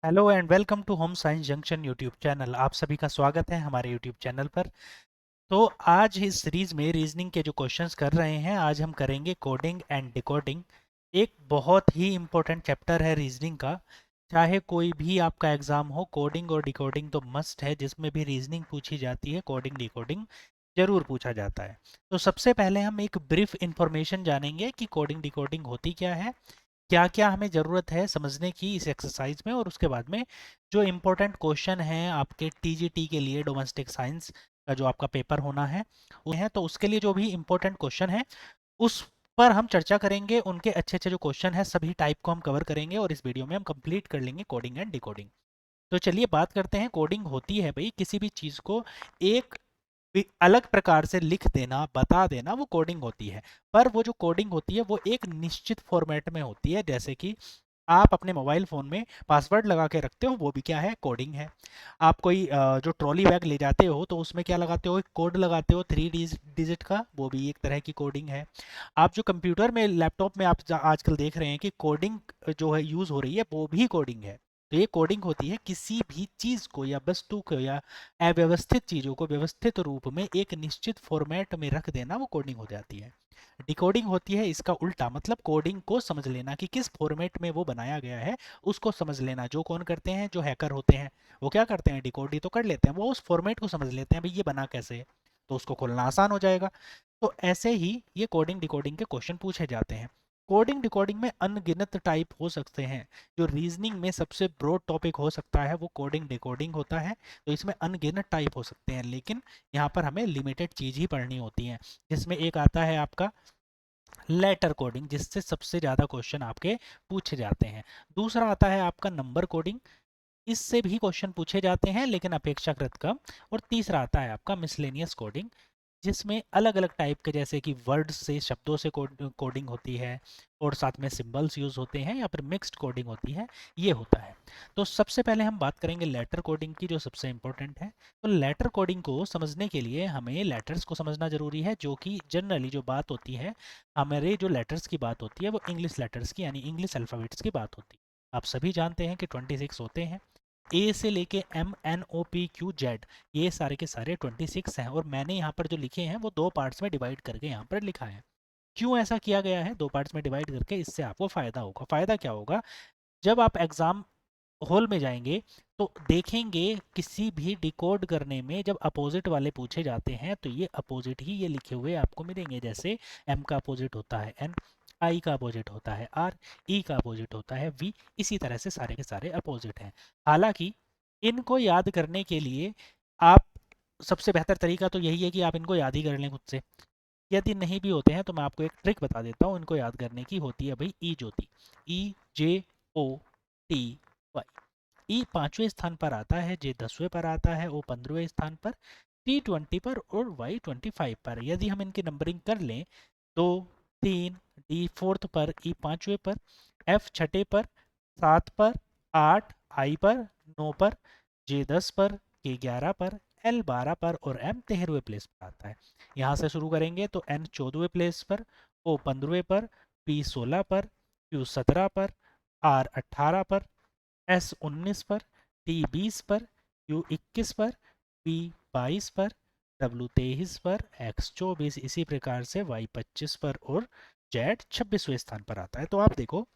Hello and welcome to Home Science Junction YouTube channel. आप सभी का स्वागत है हमारे यूट्यूब चैनल पर। तो आज इस सीरीज में रीजनिंग के जो क्वेश्चंस कर रहे हैं, आज हम करेंगे कोडिंग एंड डिकोडिंग। एक बहुत ही इम्पोर्टेंट चैप्टर है रीजनिंग का। चाहे कोई भी आपका एग्जाम हो, कोडिंग और डिकोडिंग तो मस्ट है। जिसमें भी रीजनिंग पूछी जाती है, कोडिंग डिकोडिंग जरूर पूछा जाता है। तो सबसे पहले हम एक ब्रीफ इंफॉर्मेशन जानेंगे कि कोडिंग डिकोडिंग होती क्या है, क्या क्या हमें ज़रूरत है समझने की इस एक्सरसाइज में। और उसके बाद में जो इम्पोर्टेंट क्वेश्चन हैं आपके टीजीटी के लिए, डोमेस्टिक साइंस का जो आपका पेपर होना है वो है, तो उसके लिए जो भी इम्पोर्टेंट क्वेश्चन है उस पर हम चर्चा करेंगे। उनके अच्छे अच्छे जो क्वेश्चन है सभी टाइप को हम कवर करेंगे और इस वीडियो में हम कंप्लीट कर लेंगे कोडिंग एंड डिकोडिंग। तो चलिए बात करते हैं। कोडिंग होती है भाई किसी भी चीज़ को एक अलग प्रकार से लिख देना, बता देना, वो कोडिंग होती है। पर वो जो कोडिंग होती है वो एक निश्चित फॉर्मेट में होती है। जैसे कि आप अपने मोबाइल फ़ोन में पासवर्ड लगा के रखते हो, वो भी क्या है, कोडिंग है। आप कोई जो ट्रॉली बैग ले जाते हो तो उसमें क्या लगाते हो, एक कोड लगाते हो 3 डिजिट का, वो भी एक तरह की कोडिंग है। आप जो कंप्यूटर में, लैपटॉप में आप आजकल देख रहे हैं कि कोडिंग जो है यूज़ हो रही है, वो भी कोडिंग है। तो ये कोडिंग होती है किसी भी चीज़ को या वस्तु को या अव्यवस्थित चीज़ों को व्यवस्थित रूप में एक निश्चित फॉर्मेट में रख देना, वो कोडिंग हो जाती है। डिकोडिंग होती है इसका उल्टा, मतलब कोडिंग को समझ लेना कि किस फॉर्मेट में वो बनाया गया है, उसको समझ लेना। जो कौन करते हैं, जो हैकर होते हैं, वो क्या करते हैं, डिकोड ही तो कर लेते हैं। वो उस फॉर्मेट को समझ लेते हैं, भाई ये बना कैसे है, तो उसको खोलना आसान हो जाएगा। तो ऐसे ही ये कोडिंग डिकोडिंग के क्वेश्चन पूछे जाते हैं। कोडिंग डिकोडिंग में अनगिनत टाइप हो सकते हैं। जो रीजनिंग में सबसे ब्रॉड टॉपिक हो सकता है वो कोडिंग डिकोडिंग होता है। तो इसमें अनगिनत टाइप हो सकते हैं, लेकिन यहाँ पर हमें लिमिटेड चीज़ ही पढ़नी होती है। जिसमें एक आता है आपका लेटर कोडिंग, जिससे सबसे ज़्यादा क्वेश्चन आपके पूछे जाते हैं। दूसरा आता है आपका नंबर कोडिंग, इससे भी क्वेश्चन पूछे जाते हैं लेकिन अपेक्षाकृत कम। और तीसरा आता है आपका मिसलेनियस कोडिंग, जिसमें अलग अलग टाइप के, जैसे कि वर्ड से, शब्दों से कोडिंग होती है और साथ में सिंबल्स यूज़ होते हैं, या फिर मिक्स्ड कोडिंग होती है, ये होता है। तो सबसे पहले हम बात करेंगे लेटर कोडिंग की, जो सबसे इंपॉर्टेंट है। तो लेटर कोडिंग को समझने के लिए हमें लेटर्स को समझना ज़रूरी है, जो कि जनरली जो बात होती है, हमारे जो लेटर्स की बात होती है वो इंग्लिश लेटर्स की यानी इंग्लिश अल्फ़ाबेट्स की बात होती है। आप सभी जानते हैं कि 26 होते हैं। ए से लेके MNOPQZ, ये सारे के सारे 26 हैं। और मैंने यहाँ पर जो लिखे हैं वो दो पार्ट्स में डिवाइड करके यहाँ पर लिखा है। क्यों ऐसा किया गया है दो पार्ट्स में डिवाइड करके, इससे आपको फ़ायदा होगा। फ़ायदा क्या होगा, जब आप एग्ज़ाम हॉल में जाएंगे तो देखेंगे किसी भी डिकोड करने में जब अपोजिट वाले पूछे जाते हैं तो ये अपोजिट ही ये लिखे हुए आपको मिलेंगे। जैसे M का अपोजिट होता है N, I का अपोजिट होता है R, E का अपोजिट होता है V। इसी तरह से सारे के सारे अपोजिट हैं। हालांकि इनको याद करने के लिए आप, सबसे बेहतर तरीका तो यही है कि आप इनको याद ही कर लें खुद से। यदि नहीं भी होते हैं तो मैं आपको एक ट्रिक बता देता हूँ इनको याद करने की। होती है भाई ई ज्योति, EJOTY। ई 5वें स्थान पर आता है, जे 10वें पर आता है, ओ 15वें स्थान पर, टी 20 पर और वाई 25 पर। यदि हम इनकी नंबरिंग कर लें, 2, 3, डी 4th पर, ई 5वें पर, एफ 6ठे पर, 7 पर, 8 आई पर, 9 पर, जे 10 पर, के 11 पर, एल 12 पर और एम 13वें प्लेस पर आता है। यहाँ से शुरू करेंगे तो एन 14वें प्लेस पर, ओ 15वें पर, पी 16 पर, क्यू 17 पर, आर 18 पर, एस 19 पर, टी 20 पर, यू 21 पर, पी 22 पर, डब्ल्यू 23 पर, एक्स 24, इसी प्रकार से वाई 25 पर और जेड 26वें स्थान पर आता है। तो आप देखो,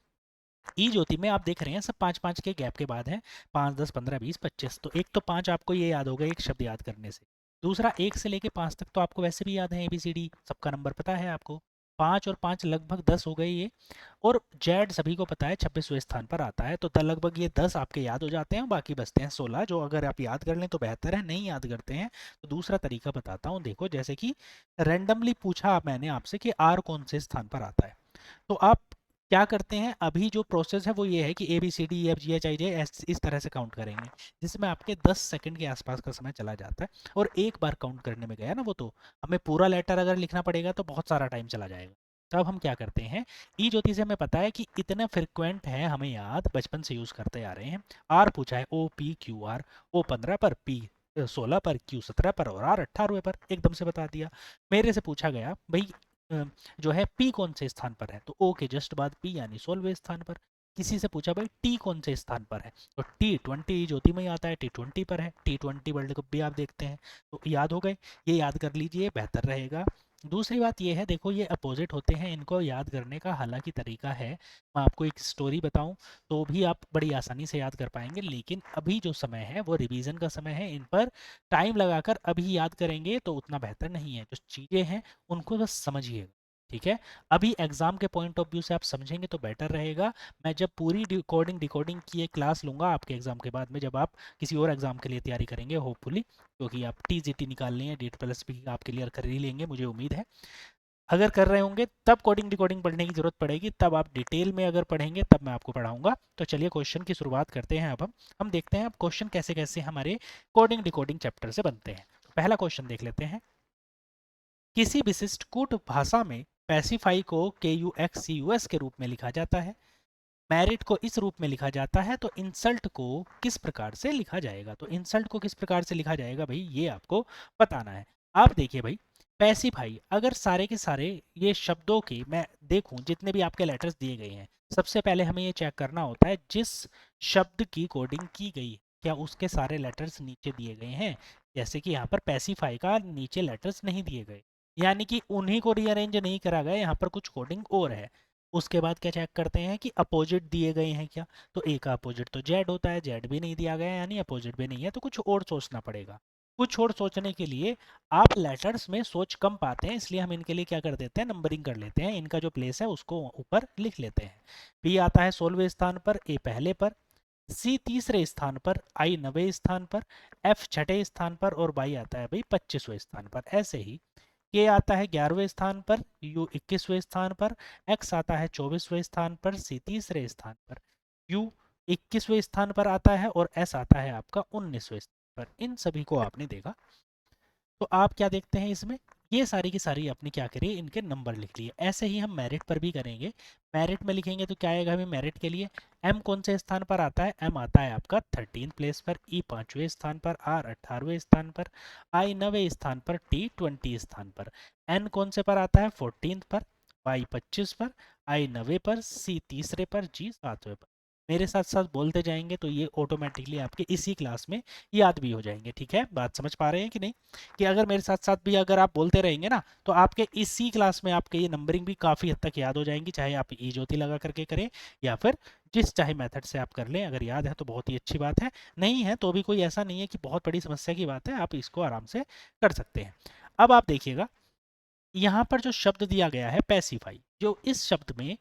ई ज्योति में आप देख रहे हैं सब पाँच पाँच के गैप के बाद हैं, 5, 10, 15, 20, 25। तो एक तो 5 आपको ये याद होगा एक शब्द याद करने से। दूसरा 1 से लेके 5 तक तो आपको वैसे भी याद है, ABCD सबका नंबर पता है आपको। 5 और 5 लगभग 10 हो गए ये। और जेड सभी को पता है 26वें स्थान पर आता है। तो लगभग ये 10 आपके याद हो जाते हैं, बाकी बचते हैं 16, जो अगर आप याद कर लें तो बेहतर है, नहीं याद करते हैं तो दूसरा तरीका बताता हूँ। देखो, जैसे कि रैंडमली पूछा मैंने आपसे कि आर कौन से स्थान पर आता है, तो आप क्या करते हैं, अभी जो प्रोसेस है वो ये है कि ABCDEFGHIJ इस तरह से काउंट करेंगे, जिसमें आपके 10 सेकंड के आसपास का समय चला जाता है। और एक बार काउंट करने में गया ना वो, तो हमें पूरा लेटर अगर लिखना पड़ेगा तो बहुत सारा टाइम चला जाएगा। तब हम क्या करते हैं, ई ज्योति से हमें पता है कि इतना फ्रिक्वेंट है, हमें याद बचपन से यूज़ करते आ रहे हैं। आर पूछा है, OPQR, ओ 15 पर, पी 16 पर, क्यू 17 पर और आर 18वें पर, एकदम से बता दिया। मेरे से पूछा गया भाई जो है पी कौन से स्थान पर है, तो ओ के जस्ट बाद पी यानी 16वें स्थान पर। किसी से पूछा भाई टी कौन से स्थान पर है, तो T20 ज्योति में ही आता है, T20 पर है। T20 वर्ल्ड कप भी आप देखते हैं, तो याद हो गए, ये याद कर लीजिए, बेहतर रहेगा। दूसरी बात ये है, देखो ये अपोजिट होते हैं, इनको याद करने का हालांकि तरीका है, मैं आपको एक स्टोरी बताऊं तो भी आप बड़ी आसानी से याद कर पाएंगे, लेकिन अभी जो समय है वो रिवीजन का समय है, इन पर टाइम लगाकर अभी याद करेंगे तो उतना बेहतर नहीं है। जो चीज़ें हैं उनको बस समझिएगा, ठीक है। अभी एग्जाम के पॉइंट ऑफ व्यू से आप समझेंगे तो बेटर रहेगा। मैं जब पूरी डिकोडिंग डिकोडिंग की एक क्लास लूंगा आपके एग्जाम के बाद में, जब आप किसी और एग्जाम के लिए तैयारी करेंगे होपफुली, क्योंकि आप टीजीटी निकाल लिए हैं, डीट प्लस भी आप क्लियर कर ही लेंगे मुझे उम्मीद है। अगर कर रहे होंगे तब कोडिंग डिकोडिंग पढ़ने की जरूरत पड़ेगी, तब आप डिटेल में अगर पढ़ेंगे तब मैं आपको पढ़ाऊंगा। तो चलिए क्वेश्चन की शुरुआत करते हैं। अब हम देखते हैं अब क्वेश्चन कैसे कैसे हमारे कोडिंग डिकोडिंग चैप्टर से बनते हैं। तो पहला क्वेश्चन देख लेते हैं। किसी विशिष्ट कूट भाषा में पैसिफाई को KUXCUS के रूप में लिखा जाता है, मैरिट को इस रूप में लिखा जाता है, तो इंसल्ट को किस प्रकार से लिखा जाएगा। तो इंसल्ट को किस प्रकार से लिखा जाएगा भाई, ये आपको बताना है। आप देखिए भाई, पैसिफाई अगर सारे के सारे ये शब्दों के मैं देखूं जितने भी आपके लेटर्स दिए गए हैं, सबसे पहले हमें ये चेक करना होता है जिस शब्द की कोडिंग की गई क्या उसके सारे लेटर्स नीचे दिए गए हैं। जैसे कि यहाँ पर पैसिफाई का नीचे लेटर्स नहीं दिए गए, यानी कि उन्हीं को रीअरेंज नहीं करा गया, यहाँ पर कुछ कोडिंग और है। उसके बाद क्या चेक करते हैं कि अपोजिट दिए गए हैं क्या, तो ए का अपोजिट तो जेड होता है, जेड भी नहीं दिया गया यानी अपोजिट भी नहीं है, तो कुछ और सोचना पड़ेगा। कुछ और सोचने के लिए आप लेटर्स में सोच कम पाते हैं, इसलिए हम इनके लिए क्या कर देते हैं, नंबरिंग कर लेते हैं, इनका जो प्लेस है उसको ऊपर लिख लेते हैं। बी आता है 16वें स्थान पर, ए पहले पर, सी तीसरे स्थान पर, आई 9वें स्थान पर, एफ छठे स्थान पर और वाई आता है भाई 25वें स्थान पर। ऐसे ही के आता है 11वें स्थान पर, यू 21वें स्थान पर, एक्स आता है 24वें स्थान पर, सी तीसरे स्थान पर, यू 21वें स्थान पर आता है और एस आता है आपका 19वें स्थान पर। इन सभी को आपने देखा, तो आप क्या देखते हैं इसमें, ये सारी की सारी आपने क्या करी, इनके नंबर लिख लिए। ऐसे ही हम मेरिट पर भी करेंगे। मेरिट में लिखेंगे तो क्या आएगा हमें मेरिट के लिए, एम कौन से स्थान पर आता है, एम आता है आपका 13 प्लेस पर, ई 5वें स्थान पर, आर 18वें स्थान पर, आई 9वें स्थान पर, टी 20 स्थान पर, एन कौन से पर आता है 14 पर, वाई 25 पर, आई 9वें पर, सी तीसरे पर, जी 7वें पर। मेरे साथ साथ बोलते जाएंगे तो ये ऑटोमेटिकली आपके इसी क्लास में याद भी हो जाएंगे। ठीक है, बात समझ पा रहे हैं कि नहीं, कि अगर मेरे साथ साथ भी अगर आप बोलते रहेंगे ना तो आपके इसी क्लास में आपके ये नंबरिंग भी काफ़ी हद तक याद हो जाएंगी, चाहे आप ई ज्योति लगा करके करें या फिर जिस चाहे मेथड से आप कर लें। अगर याद है तो बहुत ही अच्छी बात है, नहीं है तो भी कोई ऐसा नहीं है कि बहुत बड़ी समस्या की बात है, आप इसको आराम से कर सकते हैं। अब आप देखिएगा यहाँ पर जो शब्द दिया गया है पैसिफाई, जो इस शब्द में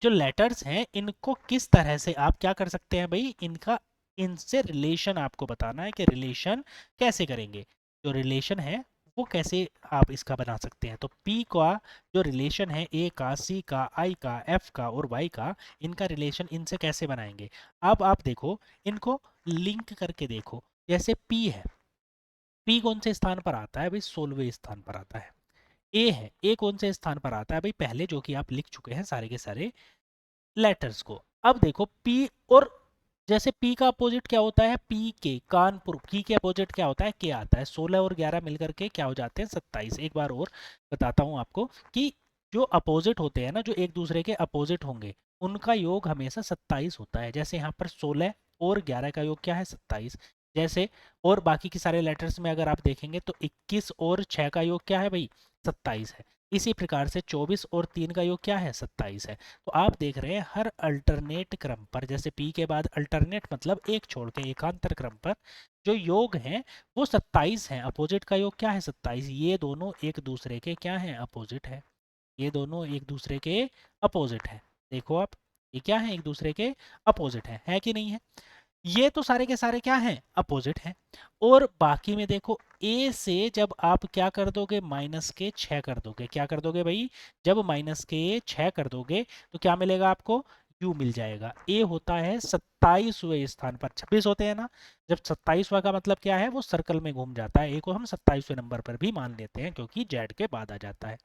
जो लेटर्स हैं इनको किस तरह से आप क्या कर सकते हैं भाई, इनका इनसे रिलेशन आपको बताना है कि रिलेशन कैसे करेंगे। जो रिलेशन है वो कैसे आप इसका बना सकते हैं, तो P का जो रिलेशन है A का, C का, I का, F का और Y का, इनका रिलेशन इनसे कैसे बनाएंगे। अब आप देखो इनको लिंक करके देखो, जैसे P है, P कौन से स्थान पर आता है भाई, 16वें स्थान पर आता है। A है, A कौन से स्थान पर आता है भाई, पहले जो कि आप लिख चुके हैं सारे के सारे लेटर्स को। अब देखो P और जैसे P का अपोजिट क्या होता है, P के कानपुर, P के अपोजिट क्या होता है, K आता है। 16 और 11 मिलकर के क्या हो जाते हैं 27। एक बार और बताता हूं आपको कि जो अपोजिट होते हैं ना, जो एक दूसरे के अपोजिट होंगे उनका योग हमेशा 27 होता है। जैसे यहाँ पर 16 और 11 का योग क्या है 27। जैसे और बाकी के सारे लेटर्स में अगर आप देखेंगे तो 21 और 6 का योग क्या है भाई 27 है। इसी प्रकार से 24 और 3 का योग क्या है 27 है। तो आप देख रहे हैं हर अल्टरनेट क्रम पर, जैसे पी के बाद अल्टरनेट मतलब एक छोड़ के एकांतर क्रम पर जो योग हैं वो 27 हैं। अपोजिट का योग क्या है 27। ये दोनों एक दूसरे के क्या हैं अपोजिट है, ये दोनों एक दूसरे के अपोजिट है। देखो आप, ये क्या है एक दूसरे के अपोजिट है कि नहीं है। ये तो सारे के सारे क्या हैं अपोजिट हैं। और बाकी में देखो ए से जब आप क्या कर दोगे -6 कर दोगे, क्या कर दोगे भाई, जब -6 कर दोगे तो क्या मिलेगा आपको, यू मिल जाएगा। ए होता है 27वें स्थान पर, 26 होते हैं ना, जब 27वां का मतलब क्या है वो सर्कल में घूम जाता है। ए को हम 27वें नंबर पर भी मान लेते हैं क्योंकि जेड के बाद आ जाता है।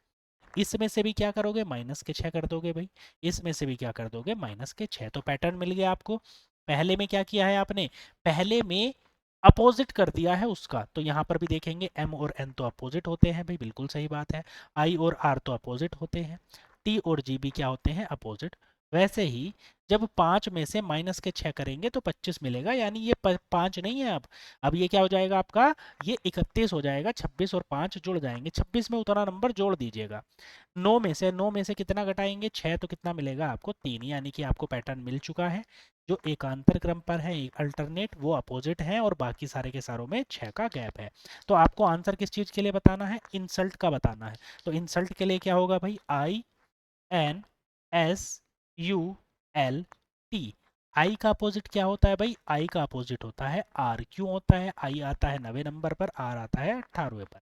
इसमें से भी क्या करोगे -6 कर दोगे भाई, इसमें से भी क्या कर दोगे -6। तो पैटर्न मिल गया आपको। पहले में क्या किया है आपने, पहले में अपोजिट कर दिया है उसका, तो यहाँ पर भी देखेंगे M और N तो अपोजिट होते हैं भाई, बिल्कुल सही बात है। I और R तो अपोजिट होते हैं, T और G भी क्या होते हैं अपोजिट। वैसे ही जब 5 में से माइनस के 6 करेंगे तो 25 मिलेगा, यानी ये 5 नहीं है अब ये क्या हो जाएगा आपका, ये 31 हो जाएगा। 26 और 5 जुड़ जाएंगे, 26 में उतना नंबर जोड़ दीजिएगा। 9 में से कितना घटाएंगे, 6, तो कितना मिलेगा आपको, 3, यानी कि आपको पैटर्न मिल चुका है। जो एकांतर क्रम पर है अल्टरनेट, वो अपोजिट है, और बाकी सारे के सारों में 6 का गैप है। तो आपको आंसर किस चीज के लिए बताना है, इंसल्ट का बताना है। तो इंसल्ट के लिए क्या होगा भाई, INSULT। आई का अपोजिट क्या होता है भाई, आई का अपोजिट होता है आर। क्यों होता है, आई आता है 90 नंबर पर, आर आता है 18वें पर।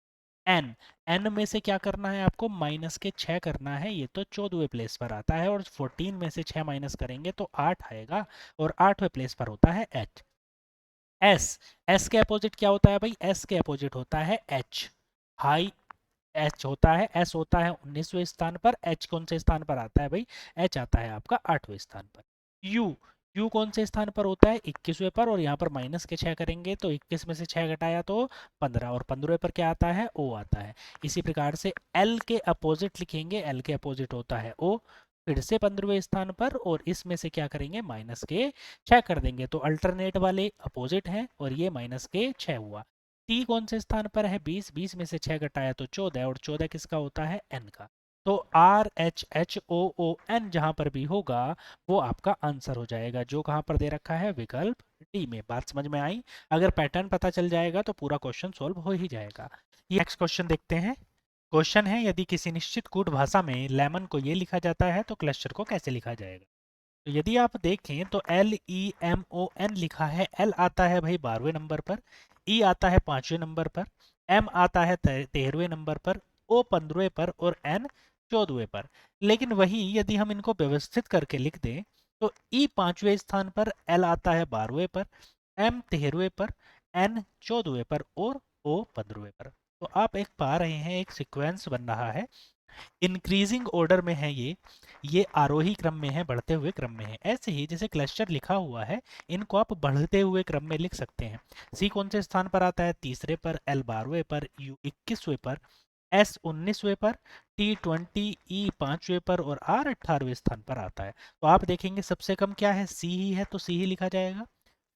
एन, एन में से क्या करना है आपको, माइनस के 6 करना है, ये तो 14वें प्लेस पर आता है, और 14 में से 6 माइनस करेंगे तो 8 आएगा, और 8वें प्लेस पर होता है एच। एस, एस के अपोजिट क्या होता है भाई, एस के अपोजिट होता है एच। हाई एच होता है, एस होता है 19वें स्थान पर, एच कौन से स्थान पर आता है भाई, एच आता है आपका 8वें स्थान पर। यू, यू कौन से स्थान पर होता है, 21वें पर, और यहाँ पर माइनस के 6 करेंगे तो 21 में से 6 घटाया तो 15, और 15वें पर क्या आता है, ओ आता है। इसी प्रकार से एल के अपोजिट लिखेंगे, एल के अपोजिट होता है ओ, फिर से 15वें स्थान पर, और इसमें से क्या करेंगे, माइनस के 6 कर देंगे, तो अल्टरनेट वाले अपोजिट हैं, और ये माइनस के 6 हुआ। टी कौन से स्थान पर है, 20, 20 में से 6 घटाया तो 14, और 14 किसका होता है, एन का। तो RHHOON जहां पर भी होगा वो आपका आंसर हो जाएगा, जो कहां पर दे रखा है, विकल्प डी में। बात समझ में आई, अगर पैटर्न पता चल जाएगा तो पूरा क्वेश्चन सॉल्व हो ही जाएगा। ये नेक्स्ट क्वेश्चन देखते हैं। क्वेश्चन है, यदि किसी निश्चित कूट भाषा में लेमन को ये लिखा जाता है तो क्लस्टर को कैसे लिखा जाएगा। तो यदि आप देखें तो LEMON लिखा है, एल आता है भाई 12वें नंबर पर, ई आता है 5वें नंबर पर, एम आता है 13वें नंबर पर, ओ 15वें पर, और एन 14वें पर। लेकिन वही यदि हम इनको व्यवस्थित करके लिख दें तो ई 5वें स्थान पर, एल आता है 12वें पर, एम 13वें पर, एन 14वें पर, और ओ 15वें पर। तो आप एक पा रहे हैं, एक सीक्वेंस बन रहा है, इंक्रीजिंग ऑर्डर में है ये आरोही क्रम में है, बढ़ते हुए क्रम में है। ऐसे ही जैसे क्लस्टर लिखा हुआ है, इनको आप बढ़ते हुए क्रम में लिख सकते हैं। सी कौन से स्थान पर आता है, तीसरे पर, एल 12वें पर, यू 21वें पर, एस 19वें पर, टी 20, ई 5वें पर, और आर 18वें स्थान पर आता है। तो आप देखेंगे सबसे कम क्या है, सी ही है, तो सी ही लिखा जाएगा।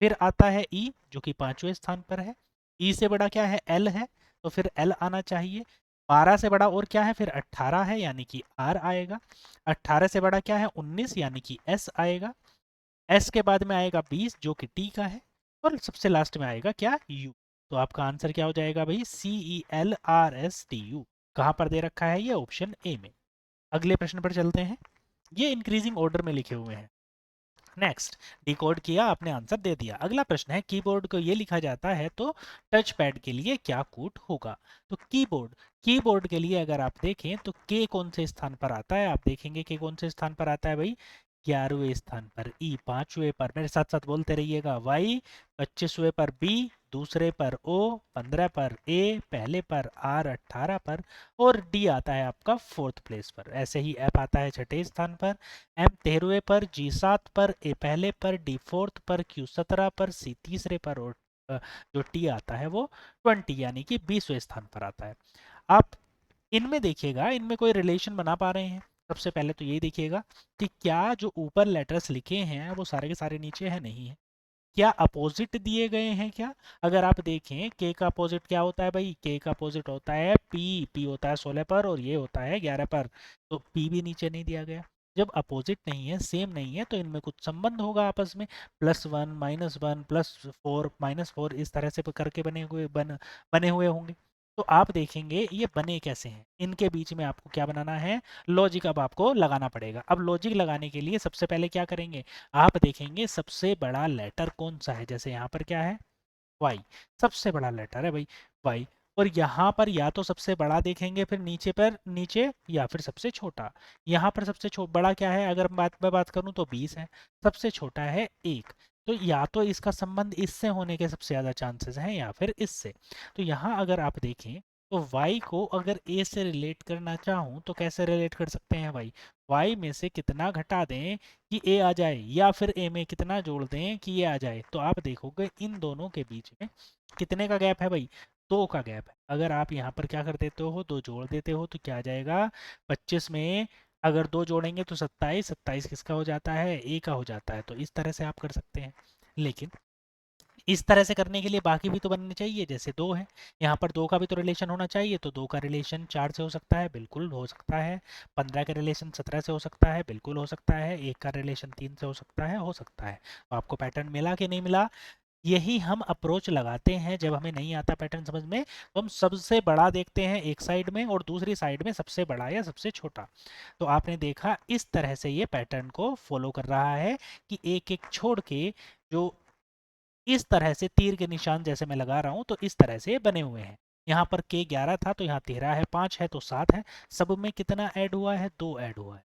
फिर आता है ई जो कि 5वें स्थान पर है, ई से बड़ा क्या है, एल है, तो फिर एल आना चाहिए। 12 से बड़ा और क्या है, फिर 18 है, यानी कि आर आएगा। 18 से बड़ा क्या है, 19, यानी कि एस आएगा। एस के बाद में आएगा 20 जो कि टी का है, और सबसे लास्ट में आएगा क्या, यू। तो आपका आंसर क्या हो जाएगा भाई, CELRSTU। कहाँ पर दे रखा है, ये ऑप्शन ए में। अगले प्रश्न पर चलते हैं, ये इंक्रीजिंग ऑर्डर में लिखे हुए हैं। नेक्स्ट, डिकोड किया, आपने आंसर दे दिया। अगला प्रश्न है, कीबोर्ड को ये लिखा जाता है तो टच पैड के लिए क्या कूट होगा। तो कीबोर्ड, कीबोर्ड के लिए अगर आप देखें तो के कौन से स्थान पर आता है, आप देखेंगे के कौन से स्थान पर आता है भाई, 11वें स्थान पर, ई 5वें पर, मेरे साथ साथ बोलते रहिएगा, वाई 25वें पर, बी दूसरे पर, ओ 15 पर, ए पहले पर, आर 18 पर, और डी आता है आपका 4th प्लेस पर। ऐसे ही एफ आता है 6ठे स्थान पर, एम 13वें पर, जी 7 पर, ए पहले पर, डी 4th पर, क्यू 17 पर, सी तीसरे पर, और जो टी आता है वो 20 यानी कि 20वें स्थान पर आता है। आप इनमें देखिएगा, इनमें कोई रिलेशन बना पा रहे हैं। सबसे पहले तो यही देखिएगा कि क्या जो ऊपर लेटर्स लिखे हैं वो सारे के सारे नीचे है, नहीं है। क्या अपोजिट दिए गए हैं क्या, अगर आप देखें के का अपोजिट क्या होता है भाई, के का अपोजिट होता है पी, पी होता है 16 पर, और ये होता है 11 पर, तो पी भी नीचे नहीं दिया गया। जब अपोजिट नहीं है, सेम नहीं है, तो इनमें कुछ संबंध होगा आपस में, +1 -1 +4 -4, इस तरह से करके बने हुए होंगे। तो आप देखेंगे ये बने कैसे हैं, इनके बीच में आपको क्या बनाना है, लॉजिक अब आपको लगाना पड़ेगा। अब लॉजिक लगाने के लिए सबसे पहले क्या करेंगे, आप देखेंगे सबसे बड़ा लेटर कौन सा है, जैसे यहाँ पर क्या है, वाई, सबसे बड़ा लेटर है भाई वाई। और यहाँ पर या तो सबसे बड़ा देखेंगे, फिर नीचे पर नीचे, या फिर सबसे छोटा। यहाँ पर सबसे बड़ा क्या है, अगर मैं बात करूँ तो 20 है, सबसे छोटा है 1। तो या तो इसका संबंध इससे होने के सबसे ज़्यादा चांसेस हैं, या फिर इससे। तो यहाँ अगर आप देखें तो y को अगर a से रिलेट करना चाहूँ तो कैसे रिलेट कर सकते हैं भाई, y में से कितना घटा दें कि a आ जाए, या फिर a में कितना जोड़ दें कि ये आ जाए। तो आप देखोगे इन दोनों के बीच में कितने का गैप है भाई, 2 का गैप है। अगर आप यहाँ पर क्या कर देते हो, 2 जोड़ देते हो तो क्या आ जाएगा, 25 में अगर 2 जोड़ेंगे तो 27, 27 किसका हो जाता है, ए का हो जाता है। तो इस तरह से आप कर सकते हैं। लेकिन इस तरह से करने के लिए बाकी भी तो बनने चाहिए, जैसे 2 है, यहाँ पर 2 का भी तो रिलेशन होना चाहिए। तो 2 का रिलेशन 4 से हो सकता है, बिल्कुल हो सकता है। 15 का रिलेशन 17 से हो सकता है, बिल्कुल हो सकता है। 1 का रिलेशन 3 से हो सकता है, हो सकता है। तो आपको पैटर्न मिला कि नहीं मिला? यही हम अप्रोच लगाते हैं जब हमें नहीं आता पैटर्न समझ में, तो हम सबसे बड़ा देखते हैं एक साइड में और दूसरी साइड में सबसे बड़ा या सबसे छोटा। तो आपने देखा इस तरह से ये पैटर्न को फॉलो कर रहा है कि एक एक छोड़ के जो इस तरह से तीर के निशान जैसे मैं लगा रहा हूं, तो इस तरह से बने हुए हैं। यहाँ पर के 11 था तो यहाँ 13 है, 5 है तो 7 है। सब में कितना ऐड हुआ है, 2 ऐड हुआ है।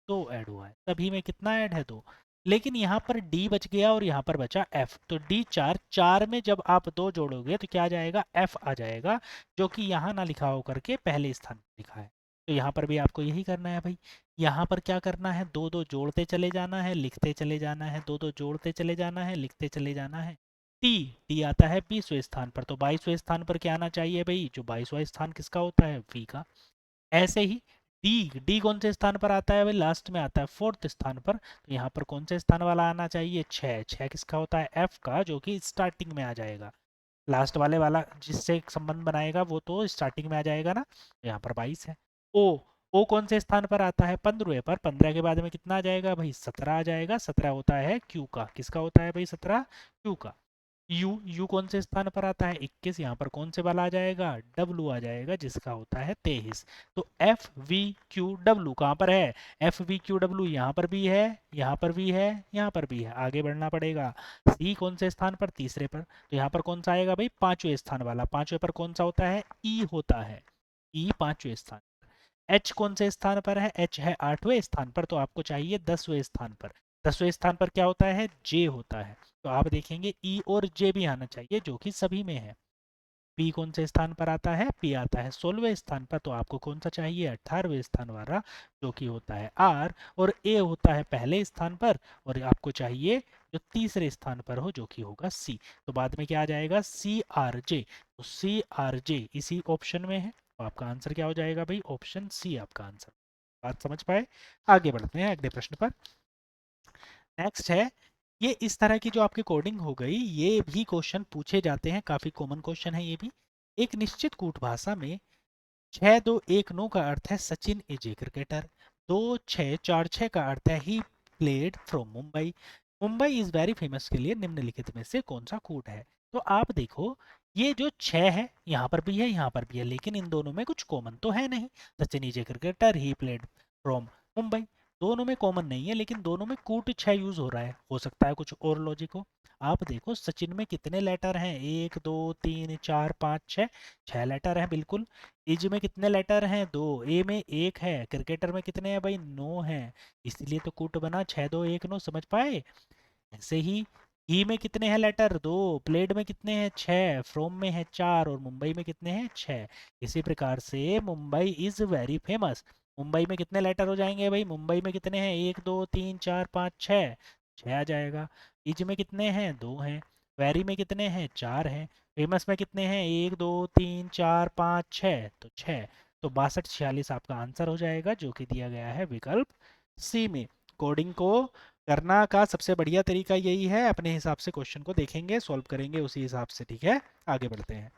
2 ऐड हुआ है, सभी में कितना ऐड है, 2। लेकिन यहाँ पर डी बच गया और यहाँ पर बचा एफ। तो डी 4, 4 में जब आप 2 जोड़ोगे तो क्या आ जाएगा, एफ आ जाएगा, जो कि यहाँ ना लिखा हो करके पहले स्थान पर लिखा है। तो यहाँ पर भी आपको यही करना है भाई। यहाँ पर क्या करना है, 2 2 जोड़ते चले जाना है, लिखते चले जाना है, 2 2 जोड़ते चले जाना है, लिखते चले जाना है। टी, टी आता है 20वें स्थान पर, तो 22वें स्थान पर क्या आना चाहिए भाई, जो 22वां स्थान किसका होता है, वी का। ऐसे ही डी, डी कौन से स्थान पर आता है भाई, लास्ट में आता है 4th स्थान पर। तो यहाँ पर कौन से स्थान वाला आना चाहिए, 6, 6 किसका होता है, एफ का, जो कि स्टार्टिंग में आ जाएगा। लास्ट वाले वाला जिससे एक संबंध बनाएगा वो तो स्टार्टिंग में आ जाएगा ना। तो यहाँ पर 22 है। ओ, ओ कौन से स्थान पर आता है, 15वें पर। 15 के बाद में कितना आ जाएगा भाई, 17 आ जाएगा। 17 होता है क्यू का, किसका होता है भाई 17, क्यू का। यू, यू कौन से स्थान पर आता है, 21। यहाँ पर कौन से वाला आ जाएगा, डब्लू आ जाएगा, जिसका होता है 23। तो एफ वी क्यू डब्लू कहाँ पर है, एफ वी क्यू डब्लू यहाँ पर भी है, यहाँ पर भी है, यहाँ पर भी है। आगे बढ़ना पड़ेगा। सी कौन से स्थान पर, तीसरे पर। तो यहाँ पर कौन सा आएगा भाई, 5वें स्थान वाला। 5वें पर कौन सा होता है, ई होता है। ई 5वें स्थान। एच कौन से स्थान पर है, एच है 8वें स्थान पर, तो आपको चाहिए 10वें स्थान पर। 10वें स्थान पर क्या होता है, जे होता है। तो आप देखेंगे ई और जे भी आना चाहिए, जो कि सभी में है। पी कौन से स्थान पर आता है, पी आता है 16वें स्थान पर, तो आपको कौन सा चाहिए, 18वें स्थान वाला, जो कि होता है आर। और ए होता है पहले स्थान पर, और आपको चाहिए जो तीसरे स्थान पर हो, जो कि होगा सी। तो बाद में क्या आ जाएगा, सी आर जे। तो सी आर जे इसी ऑप्शन में है, तो आपका आंसर क्या हो जाएगा भाई, ऑप्शन सी आपका आंसर। बात समझ पाए? आगे बढ़ते हैं अगले प्रश्न पर। नेक्स्ट है, ये इस तरह की जो आपकी कोडिंग हो गई, ये भी क्वेश्चन पूछे जाते हैं, काफी कॉमन क्वेश्चन है ये भी। एक निश्चित कूट भाषा में 6-2-1-9 का अर्थ है सचिन इज ए क्रिकेटर। 2-6-4-6 का अर्थ है he played from Mumbai. Mumbai is very famous के लिए निम्नलिखित में से कौन सा कूट है। तो आप देखो, ये जो 6 है यहाँ पर भी है, यहाँ पर भी है, लेकिन इन दोनों में कुछ कॉमन तो है नहीं। Sachin is a cricketer, he played from Mumbai, दोनों में कॉमन नहीं है, लेकिन दोनों में कूट 6 यूज हो रहा है। हो सकता है कुछ और लॉजिक हो। आप देखो सचिन में कितने लेटर हैं, 1 2 3 4 5 6, 6 लेटर हैं बिल्कुल। इज में कितने लेटर हैं, 2। ए में 1 है। क्रिकेटर में कितने हैं भाई, 9 हैं। इसलिए तो कूट बना 6-2-1-9, समझ पाए? ऐसे ही में कितने हैं लेटर, 2। प्लेड में कितने हैं, 6। फ्रॉम में है 4, और मुंबई में कितने हैं, 6। इसी प्रकार से Mumbai is very famous. Mumbai में कितने लेटर हो जाएंगे भाई, मुंबई में कितने हैं, 1 2 3 4 5 6, 6 आ जाएगा। इज में कितने हैं, 2 हैं। वेरी में कितने हैं, 4 हैं। फेमस में कितने हैं, 1 2 3 4 5 6, तो 6। तो 62 46 आपका आंसर हो जाएगा, जो कि दिया गया है विकल्प सी में। कोडिंग को करना का सबसे बढ़िया तरीका यही है, अपने हिसाब से क्वेश्चन को देखेंगे, सॉल्व करेंगे उसी हिसाब से, ठीक है। आगे बढ़ते हैं।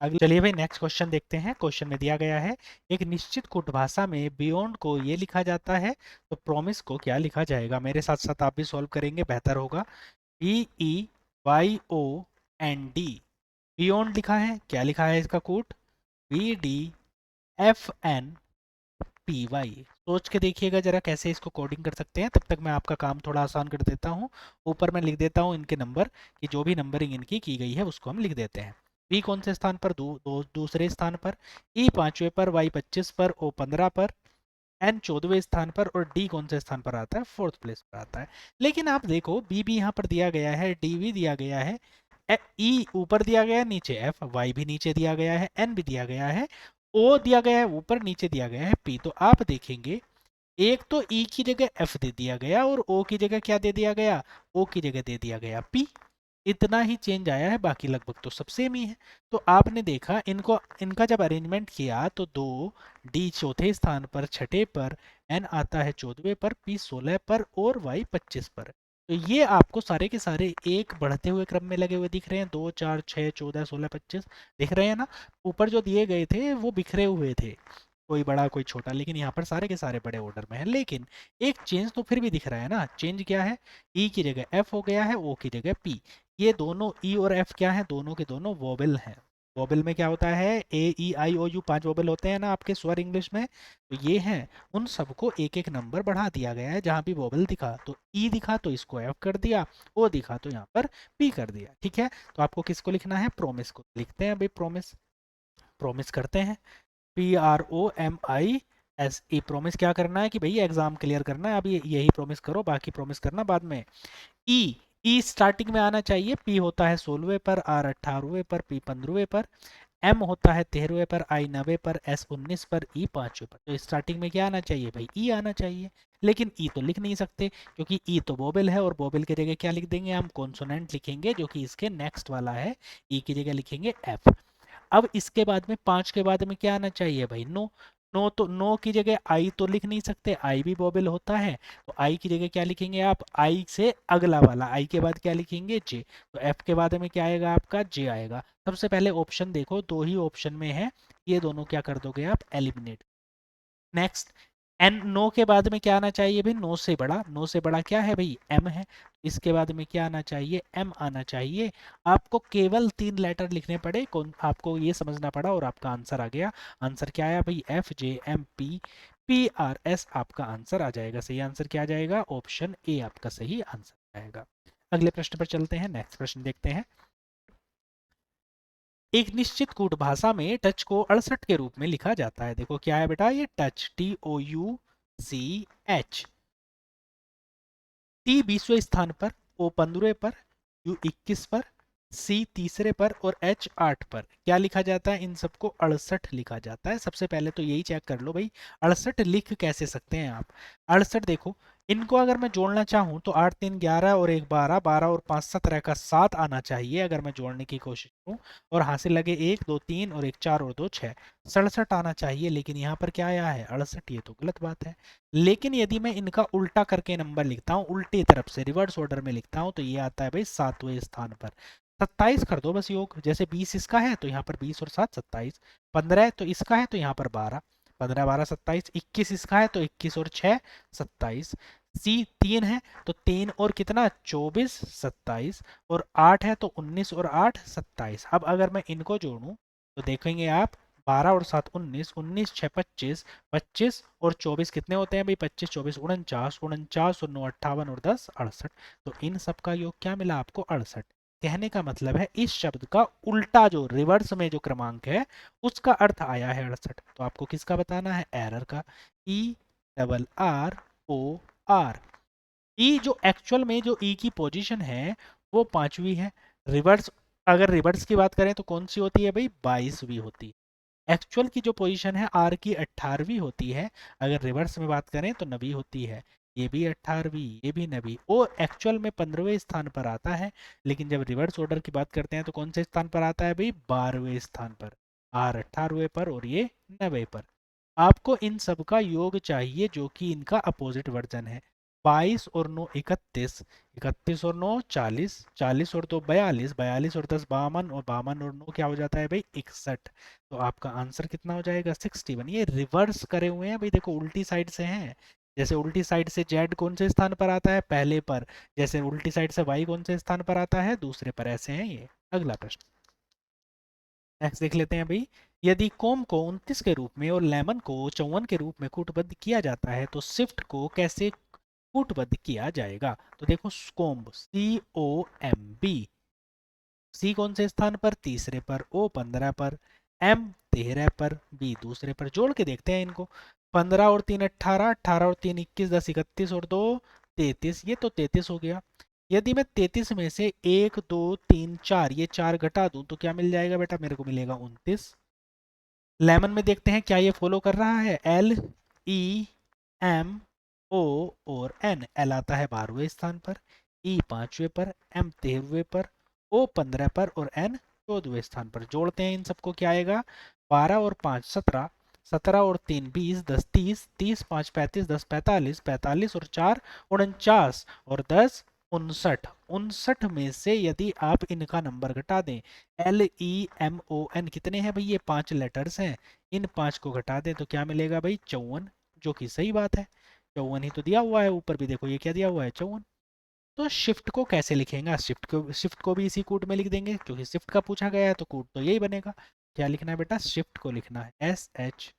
अगले चलिए भाई नेक्स्ट क्वेश्चन देखते हैं। क्वेश्चन में दिया गया है, एक निश्चित कूट भाषा में बियॉन्ड को ये लिखा जाता है, तो प्रॉमिस को क्या लिखा जाएगा। मेरे साथ साथ आप भी सॉल्व करेंगे, बेहतर होगा। BEYOND, बियॉन्ड लिखा है, क्या लिखा है इसका कूट, BDFNPY। सोच के देखिएगा जरा कैसे इसको कोडिंग कर सकते हैं, तब तक मैं आपका काम थोड़ा आसान कर देता हूँ। ऊपर मैं लिख देता हूँ इनके नंबर, कि जो भी नंबरिंग इनकी की गई है उसको हम लिख देते हैं। बी कौन से स्थान पर, दूसरे स्थान पर। ई 5वें पर, वाई 25 पर, ओ 15 पर, एन 14वें स्थान पर, और डी कौन से स्थान पर आता है, 4th प्लेस पर आता है। लेकिन आप देखो बी भी यहाँ पर दिया गया है, डी भी दिया गया है, ई ऊपर दिया गया है, नीचे एफ, वाई भी नीचे दिया गया है, एन भी दिया गया है, ओ दिया गया है ऊपर, नीचे दिया गया है पी। तो आप देखेंगे, एक तो ई की जगह एफ दे दिया गया, और ओ की जगह क्या दे दिया गया, ओ की जगह दे दिया गया पी। इतना ही चेंज आया है, बाकी लगभग तो सब सेम ही है। तो आपने देखा इनको, इनका जब अरेंजमेंट किया तो 2, डी चौथे स्थान पर, छठे पर, एन आता है 14वें पर, पी 16 पर और वाई 25 पर। तो ये आपको सारे के सारे एक बढ़ते हुए क्रम में लगे हुए दिख रहे हैं, 2 4 6 14 16 25 दिख रहे हैं ना। ऊपर जो दिए गए थे वो बिखरे हुए थे, कोई बड़ा कोई छोटा, लेकिन यहाँ पर सारे के सारे बड़े ऑर्डर में है। लेकिन एक चेंज तो फिर भी दिख रहा है ना। चेंज क्या है? ई की जगह एफ हो गया है, ओ की जगह पी। ये दोनों ई और एफ क्या है? दोनों के दोनों वोबल हैं। वोबल में क्या होता है? ए ई आई ओ यू 5 वोबल होते हैं ना आपके स्वर इंग्लिश में, तो ये हैं। उन सबको एक एक नंबर बढ़ा दिया गया है। जहां भी वोबल दिखा तो ई दिखा तो इसको एफ कर दिया, ओ दिखा तो यहाँ पर पी कर दिया। ठीक है, तो आपको किसको लिखना है? प्रोमिस को लिखते हैं भाई। प्रोमिस, प्रोमिस करते हैं। PROMIS। प्रोमिस क्या करना है कि भाई एग्जाम क्लियर करना है, अभी यही प्रोमिस करो, बाकी प्रोमिस करना बाद में। ई, ई स्टार्टिंग में आना चाहिए। पी होता है 16वें पर, आर 18वें पर, पी 15वें पर, एम होता है 13वें पर, आई 9वें पर, एस 19 पर, ई 5वें पर। तो स्टार्टिंग में क्या आना चाहिए भाई? ई आना चाहिए। लेकिन ई तो लिख नहीं सकते, क्योंकि ई तो वोबल है, और वोबल की जगह क्या लिख देंगे हम? कॉन्सोनेंट लिखेंगे, जो कि इसके नेक्स्ट वाला है। ई की जगह लिखेंगे एफ। अब इसके बाद में 5 के बाद में क्या आना चाहिए भाई? नो। नो तो नो की जगह आई तो लिख नहीं सकते, आई भी वोबल होता है। तो आई की जगह क्या लिखेंगे आप? आई से अगला वाला, आई के बाद क्या लिखेंगे? जे। तो एफ के बाद में क्या आएगा आपका? जे आएगा। सबसे पहले ऑप्शन देखो, दो ही ऑप्शन में है, ये दोनों क्या कर दोगे आप? एलिमिनेट। नेक्स्ट, एन, नो के बाद में क्या आना चाहिए भाई? नो से बड़ा। नो से बड़ा क्या है भाई? एम है। इसके बाद में क्या आना चाहिए? एम आना चाहिए। आपको केवल 3 लेटर लिखने पड़े, कौन आपको ये समझना पड़ा, और आपका आंसर आ गया। आंसर क्या आया भाई? F J M P P R S आपका आंसर आ जाएगा। सही आंसर क्या आ जाएगा? ऑप्शन ए आपका सही आंसर आएगा। अगले प्रश्न पर चलते हैं, नेक्स्ट प्रश्न देखते हैं। एक निश्चित कूट भाषा में टच को 68 के रूप में लिखा जाता है। देखो क्या है बेटा? ये टच, TOUCH। टी 20वें स्थान पर, ओ 15वें पर, यू 21 पर, सी तीसरे पर और एच 8 पर। क्या लिखा जाता है? इन सबको 68 लिखा जाता है। सबसे पहले तो यही चेक कर लो भाई, 68 लिख कैसे सकते हैं आप? 68 देखो, इनको अगर मैं जोड़ना चाहूँ तो 8 3 11 और 1 12, 12 और 5 17 का 7 आना चाहिए अगर मैं जोड़ने की कोशिश करूँ। और हासिल लगे 1 2 3 और 1 4 और 2 6, 67 आना चाहिए। लेकिन यहाँ पर क्या आया है? 68। ये तो गलत बात है। लेकिन यदि मैं इनका उल्टा करके नंबर लिखता हूँ, उल्टी तरफ से रिवर्स ऑर्डर में लिखता हूँ, तो ये आता है भाई 7वें स्थान पर। 27 कर दो बस योग। जैसे 20 इसका है तो यहाँ पर 20 और 7 27, 15 है तो इसका है तो यहाँ पर 12, 15 12 27, 21 इसका है तो 21 और 6 27, सी 3 है तो 3 और कितना? 24 27, और 8 है तो 19 और 8 27। अब अगर मैं इनको जोड़ूं तो देखेंगे आप, 12 और 7 19, 19 6 25, 25 और 24 कितने होते हैं भाई? 25 24 49, 49 और 9 58 और 10 68। तो इन सब का योग क्या मिला आपको? 68। कहने का मतलब है इस शब्द का उल्टा, जो रिवर्स में जो क्रमांक है, उसका अर्थ आया है 68। तो आपको किसका बताना है? एरर का। ERROR। ई जो एक्चुअल में जो ई की पोजीशन है वो 5वीं है। रिवर्स, अगर रिवर्स की बात करें तो कौन सी होती है भाई? 22वीं होती है। एक्चुअल की जो पोजीशन है आर की 18वीं होती है। अगर रिवर्स में बात करें तो 9वीं होती है। ये भी 18वीं, ये भी 9वीं, और एक्चुअल में 15वें स्थान पर आता है। लेकिन जब रिवर्स ऑर्डर की बात करते हैं तो कौन से स्थान पर आता है भाई? 12वें स्थान पर। आर 18वें पर और ये 9वें पर। आपको इन सब का योग चाहिए, जो कि इनका अपोजिट वर्जन है। 22 और 9 31, 31 और 9 40, 40 और 2 42, 42 और 10 52, और 52 और 9 क्या हो जाता है भाई? 61। तो आपका आंसर कितना हो जाएगा? 61। ये रिवर्स करे हुए हैं भाई, देखो उल्टी साइड से हैं। जैसे उल्टी साइड से जेड कौन से स्थान पर आता है? पहले पर। जैसे उल्टी साइड से वाई कौन से स्थान पर आता है? दूसरे पर। ऐसे हैं ये। अगला प्रश्न नेक्स्ट देख लेते हैं भाई। यदि कोम को 29 के रूप में और लेमन को 54 के रूप में कूटबद्ध किया जाता है तो स्विफ्ट को कैसे कूटबद्ध किया जाएगा? तो देखो, कोम्ब, COMB। सी कौन से स्थान पर? तीसरे पर, ओ 15 पर, एम 13 पर, बी दूसरे पर। जोड़ के देखते हैं इनको। 15 और 3 18, 18 और 3 21, 10 31 और 2 33। ये तो 33 हो गया। यदि मैं 33 में से 1 2 3 4, ये 4 घटा दूं तो क्या मिल जाएगा बेटा? मेरे को मिलेगा 29। लेमन में देखते हैं क्या ये फॉलो कर रहा है? L E M O और N। एल आता है 12वें स्थान पर, ई 5वें पर, एम 13वें पर O 15 पर और N 14वें स्थान पर। जोड़ते हैं इन सबको, क्या आएगा? 12 और 5 17, 17 और 3 20, 10 30, 30 5 35, 10 45, 45 और 4 49 और 10 59। 59 में से यदि आप इनका नंबर घटा दें, LEMON कितने हैं भाई? ये 5 लेटर्स हैं, इन 5 को घटा दें तो क्या मिलेगा भाई? 54, जो कि सही बात है। 54 ही तो दिया हुआ है, ऊपर भी देखो ये क्या दिया हुआ है? 54। तो शिफ्ट को कैसे लिखेंगे? शिफ्ट को भी इसी कोड में लिख देंगे, क्योंकि शिफ्ट का पूछा गया है तो कोड तो यही बनेगा। क्या लिखना है बेटा? शिफ्ट को लिखना है SHIFT।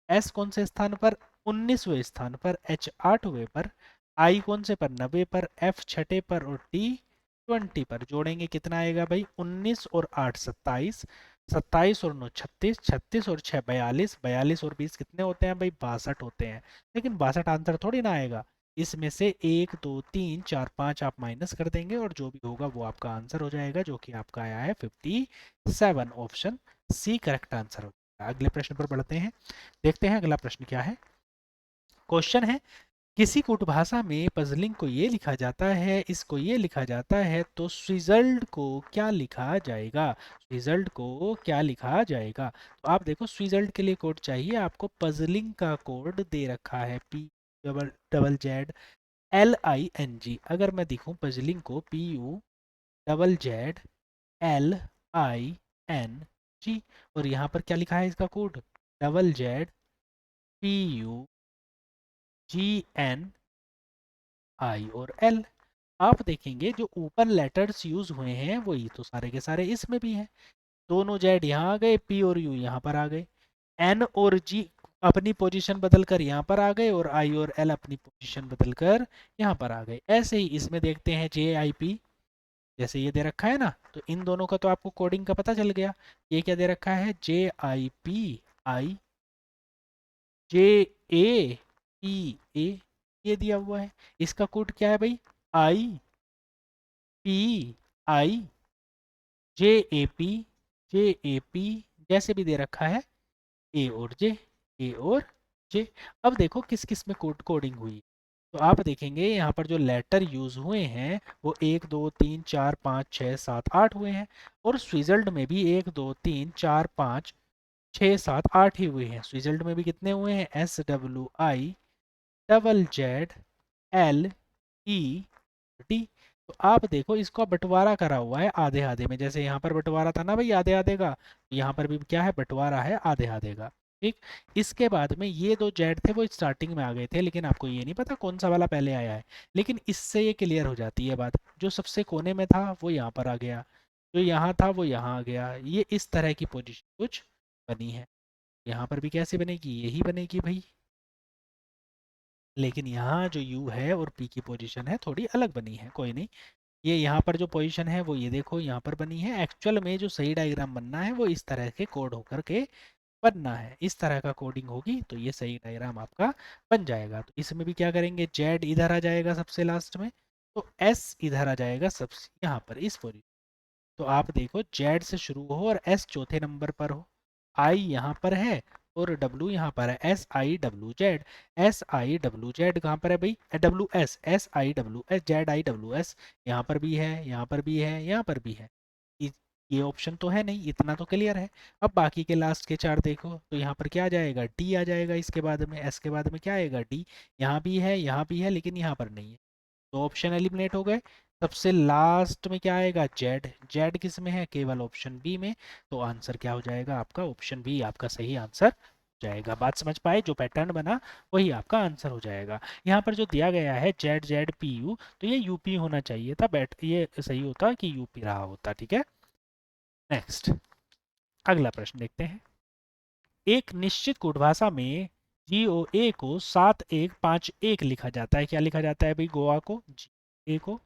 एस कौन से स्थान पर? 19वें स्थान पर। H 8वें पर। I कौन से पर? 90 पर। F छठे पर और T 20 पर। जोड़ेंगे कितना आएगा भाई? 19 और 8 27, 27 और 9 36, 36 और 6 42, 42 और 20 कितने होते हैं भाई? 62 होते हैं। लेकिन 62 आंसर थोड़ी ना आएगा, इसमें से 1 2 3 4 5 आप माइनस कर देंगे और जो भी होगा वो आपका आंसर हो जाएगा, जो कि आपका आया है 57। ऑप्शन सी करेक्ट आंसर हो जाएगा। अगले प्रश्न पर बढ़ते हैं, देखते हैं अगला प्रश्न क्या है। क्वेश्चन है, किसी कूटभाषा में पजलिंग को ये लिखा जाता है, इसको ये लिखा जाता है, तो स्विजल्ड को क्या लिखा जाएगा? स्विजल्ड को क्या लिखा जाएगा? तो आप देखो, स्विजल्ड के लिए कोड चाहिए आपको, पजलिंग का कोड दे रखा है PZLING। अगर मैं दिखूं पजलिंग को, PUZZLING, और यहाँ पर क्या लिखा है इसका कोड? ZZPUGNI और L। आप देखेंगे जो ऊपर लेटर्स यूज हुए हैं वही तो सारे के सारे इसमें भी हैं। दोनों जेड यहाँ आ गए, पी और यू यहाँ पर आ गए, एन और जी अपनी पोजीशन बदलकर यहाँ पर आ गए, और आई और एल अपनी पोजीशन बदलकर यहाँ पर आ गए। ऐसे ही इसमें देखते हैं JIP, जैसे ये दे रखा है ना, तो इन दोनों का तो आपको कोडिंग का पता चल गया। ये क्या दे रखा है? JIP JAPA, ये दिया हुआ है। इसका कोड क्या है भाई? IPI JAP JAP, जैसे भी दे रखा है, A और J। अब देखो किस किस में कोडिंग हुई। तो आप देखेंगे यहाँ पर जो लेटर यूज हुए हैं वो 1 2 3 4 5 6 7 8 हुए हैं, और स्विट्जरलैंड में भी 1 2 3 4 5 6 7 8 ही हुए हैं। स्विट्जरलैंड में भी कितने हुए हैं? SWIZZLED। तो आप देखो इसको बंटवारा करा हुआ है आधे आधे में, जैसे यहाँ पर बंटवारा था ना भाई आधे आधे का, तो यहाँ पर भी क्या है? बंटवारा है आधे आधे का। ठीक। इसके बाद में ये दो जेड थे वो स्टार्टिंग में आ गए थे, लेकिन आपको ये नहीं पता कौन सा वाला पहले आया है। लेकिन इससे ये क्लियर हो जाती है बात, जो सबसे कोने में था वो यहाँ पर आ गया, जो यहाँ था वो यहाँ आ गया। ये इस तरह की पोजीशन कुछ बनी है। यहाँ पर भी कैसे बनेगी? यही बनेगी भाई। लेकिन यहाँ जो यू है और पी की पोजीशन है थोड़ी अलग बनी है, कोई नहीं। ये यहाँ पर जो पोजीशन है वो ये देखो यहाँ पर बनी है। एक्चुअल में जो सही डायग्राम बनना है वो इस तरह के कोड होकर के बनना है, इस तरह का कोडिंग होगी तो ये सही डायग्राम आपका बन जाएगा। तो इसमें भी क्या करेंगे? जेड इधर आ जाएगा सबसे लास्ट में, तो एस इधर आ जाएगा सबसे यहाँ पर इस पोजीशन। तो आप देखो जेड से शुरू हो और एस चौथे नंबर पर हो, आई यहाँ पर है और डब्ल्यू यहाँ पर है, SIWZ। SIWZ कहाँ पर है भाई? WS, SIWS, ZIWS, यहाँ पर भी है, यहाँ पर भी है, यहाँ पर भी है। ये ऑप्शन तो है नहीं, इतना तो क्लियर है। अब बाकी के लास्ट के चार देखो, तो यहाँ पर क्या आ जाएगा? डी आ जाएगा, इसके बाद में एस के बाद में क्या आएगा? डी। यहाँ भी है, यहाँ भी है, लेकिन यहाँ पर नहीं है, तो ऑप्शन एलिमिनेट हो गए। सबसे लास्ट में क्या आएगा? जेड। जेड किस में है? केवल ऑप्शन बी में। तो आंसर क्या हो जाएगा आपका? ऑप्शन बी आपका सही आंसर हो जाएगा। बात समझ पाए? जो पैटर्न बना वही आपका आंसर हो जाएगा। यहाँ पर जो दिया गया है ZZPU, तो ये यूपी होना चाहिए था, ये सही होता कि यूपी रहा होता। ठीक है, नेक्स्ट अगला प्रश्न देखते हैं। एक निश्चित कूटभाषा में GOA को 7151 लिखा जाता है। क्या लिखा जाता है भाई? गोवा को, GOA को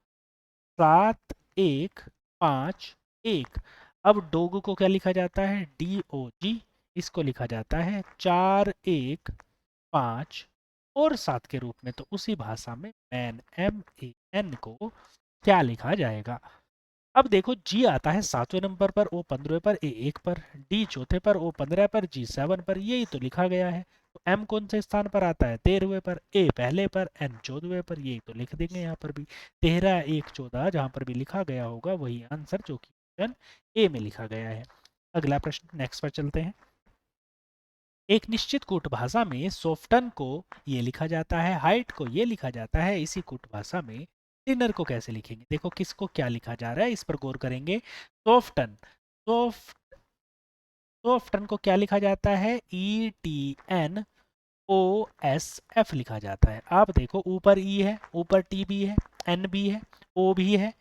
7151। अब डोग को क्या लिखा जाता है? DOG। इसको लिखा जाता है 415 और 7 के रूप में। तो उसी भाषा में मैन, MAN को क्या लिखा जाएगा? अब देखो जी आता है 7वें नंबर पर, ओ 15वें पर, ए 1 पर, डी चौथे पर, ओ 15 पर, जी 7 पर, यही तो लिखा गया है। तो एम कौन से स्थान पर आता है? 13वें पर, ए पहले पर, एन 14वें पर, यही तो लिख देंगे यहाँ पर भी 13 1 14, जहाँ पर भी लिखा गया होगा वही आंसर जो कि ऑप्शन ए में लिखा गया है। अगला प्रश्न, नेक्स्ट पर चलते हैं। एक निश्चित कूट भाषा में सोफ्टन को ये लिखा जाता है, हाइट को ये लिखा जाता है, इसी कूट भाषा में डिनर को कैसे लिखेंगे? देखो किसको क्या लिखा जा रहा है, इस पर गौर करेंगे। सोफ्टन, सोफ्ट सोफ्टन को क्या लिखा जाता है? ETNOSF लिखा जाता है। आप देखो ऊपर ई है, ऊपर टी भी है, एन भी है, ओ भी है,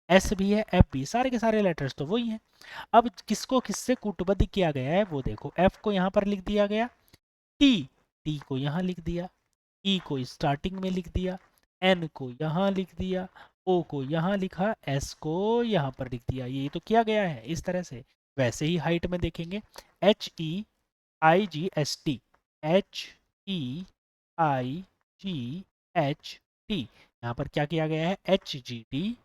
एस भी है, एफ भी, सारे के सारे लेटर्स तो वही हैं। अब किसको किससे कूटबद्ध किया गया है वो देखो, एफ को यहाँ पर लिख दिया गया, टी टी को यहाँ लिख दिया, ई को स्टार्टिंग में लिख दिया, एन को यहाँ लिख दिया, ओ को यहाँ लिखा, एस को यहाँ पर लिख दिया। ये तो किया गया है इस तरह से। वैसे ही हाइट में देखेंगे, HEIGST, HEIGHT, यहाँ पर क्या किया गया है? HGT,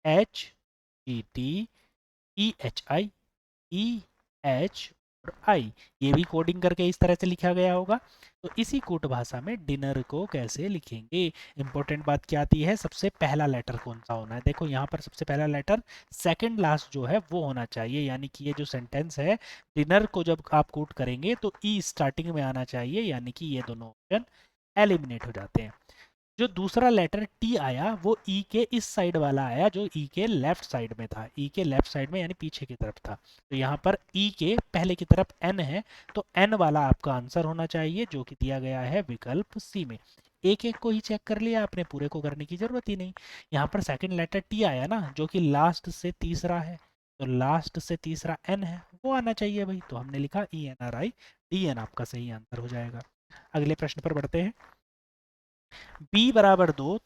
HGT, EHI, EH और आई, ये भी कोडिंग करके इस तरह से लिखा गया होगा। तो इसी कूट भाषा में डिनर को कैसे लिखेंगे? इंपॉर्टेंट बात क्या आती है, सबसे पहला लेटर कौन सा होना है? देखो यहाँ पर सबसे पहला लेटर सेकंड लास्ट जो है वो होना चाहिए, यानी कि ये जो सेंटेंस है, डिनर को जब आप कूट करेंगे तो ई स्टार्टिंग में आना चाहिए, यानी कि ये दोनों ऑप्शन एलिमिनेट हो जाते हैं। जो दूसरा लेटर टी आया वो ई के इस साइड वाला आया, जो ई के लेफ्ट साइड में था, ई के लेफ्ट साइड में यानी पीछे की तरफ था। तो यहाँ पर ई के पहले की तरफ एन है, तो एन वाला आपका आंसर होना चाहिए, जो कि दिया गया है विकल्प सी में। एक एक को ही चेक कर लिया आपने, पूरे को करने की जरूरत ही नहीं। यहाँ पर सेकंड लेटर टी आया ना, जो कि लास्ट से तीसरा है, तो लास्ट से तीसरा एन है, वो आना चाहिए भाई, तो हमने लिखा ENRI, DN आपका सही आंसर हो जाएगा। अगले प्रश्न पर बढ़ते हैं। बी बराबर 2,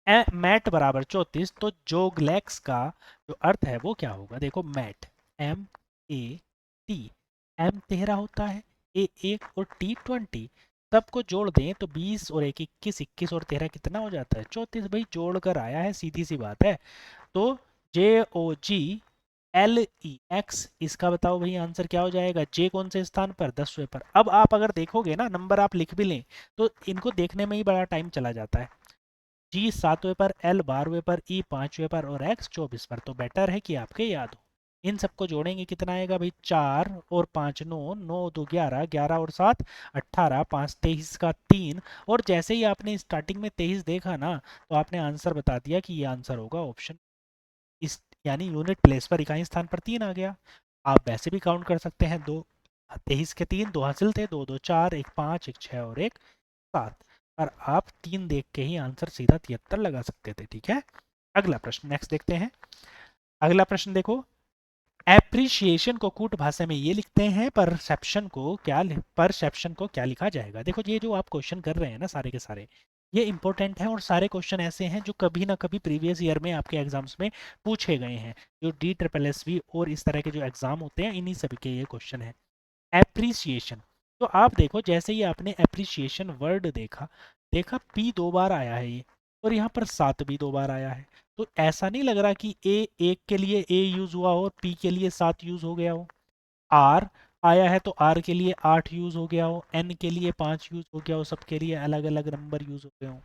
मैट बराबर 34, तो जोगलेक्स का जो अर्थ है वो क्या होगा? देखो मैट, MAT, एम 13 होता है, ए 1 और टी 20, सबको जोड़ दें तो 20 और 1 21, 21 और 13 कितना हो जाता है? 34 भाई, जोड़ कर आया है, सीधी सी बात है। तो JOGLEX, इसका बताओ भाई आंसर क्या हो जाएगा? जे कौन से स्थान पर? 10वें पर। अब आप अगर देखोगे ना, नंबर आप लिख भी लें तो इनको देखने में ही बड़ा टाइम चला जाता है। जी 7वें पर, एल 12वें पर, ई 5वें पर और एक्स 24 पर, तो बेटर है कि आपके याद हो। इन सबको जोड़ेंगे कितना आएगा भाई? 4 और 5 9, 9 2 11, 11 और 7 18, 5 23 का 3, और जैसे ही आपने स्टार्टिंग में 23 देखा ना, तो आपने आंसर बता दिया कि ये आंसर होगा ऑप्शन इस, यानी यूनिट प्लेस पर इकाई स्थान पर 3 आ गया। आप वैसे भी काउंट कर सकते हैं, दो 23 के 3 दो हासिल थे, 2 2 4, एक 5, एक 6 और एक 7, पर आप 3 देख के ही आंसर सीधा 73 लगा सकते थे। ठीक है, अगला प्रश्न नेक्स्ट देखते हैं। अगला प्रश्न देखो, एप्रिशिएशन को कूट भाषा में ये लिखते हैं, परसेप्शन को क्या लिखा जाएगा? देखो ये जो आप क्वेश्चन कर रहे हैं ना सारे के सारे, ये इंपॉर्टेंट है, और सारे क्वेश्चन ऐसे हैं जो कभी ना कभी प्रीवियस ईयर में आपके एग्जाम्स में पूछे गए हैं। जो DSSSB और इस तरह के जो एग्जाम होते हैं, इन्हीं सभी के ये क्वेश्चन है। एप्रिसिएशन, तो आप देखो जैसे ही आपने एप्रिसिएशन वर्ड देखा, देखा पी 2 बार आया है ये, और यहाँ पर 7 भी 2 बार आया है, तो ऐसा नहीं लग रहा कि ए एक के लिए ए यूज हुआ हो और पी के लिए 7 यूज हो गया हो। आर आया है तो आर के लिए 8 यूज हो गया हो, एन के लिए 5 यूज हो गया हो, सबके लिए अलग अलग नंबर यूज हो गए हो।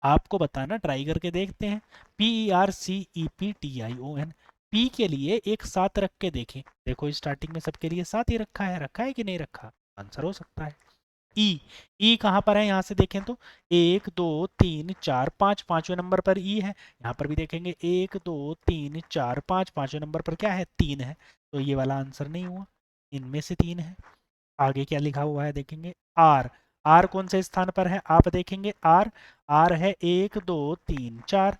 आपको बताना, ट्राई करके देखते हैं। PERCEPTION, पी के लिए एक 7 रख के देखें, देखो स्टार्टिंग में सबके लिए 7 ही रखा है कि नहीं रखा? आंसर हो सकता है। ई, ई कहाँ पर है? यहाँ से देखें तो 1 2 3 4 5, 5वें नंबर पर ई है। यहाँ पर भी देखेंगे 1 2 3 4 5, 5वें नंबर पर क्या है? 3 है, तो ये वाला आंसर नहीं हुआ, इनमें से 3 है। आगे क्या लिखा हुआ है देखेंगे, आर, आर कौन से स्थान पर है? आप देखेंगे आर, आर है 1 2 3 4,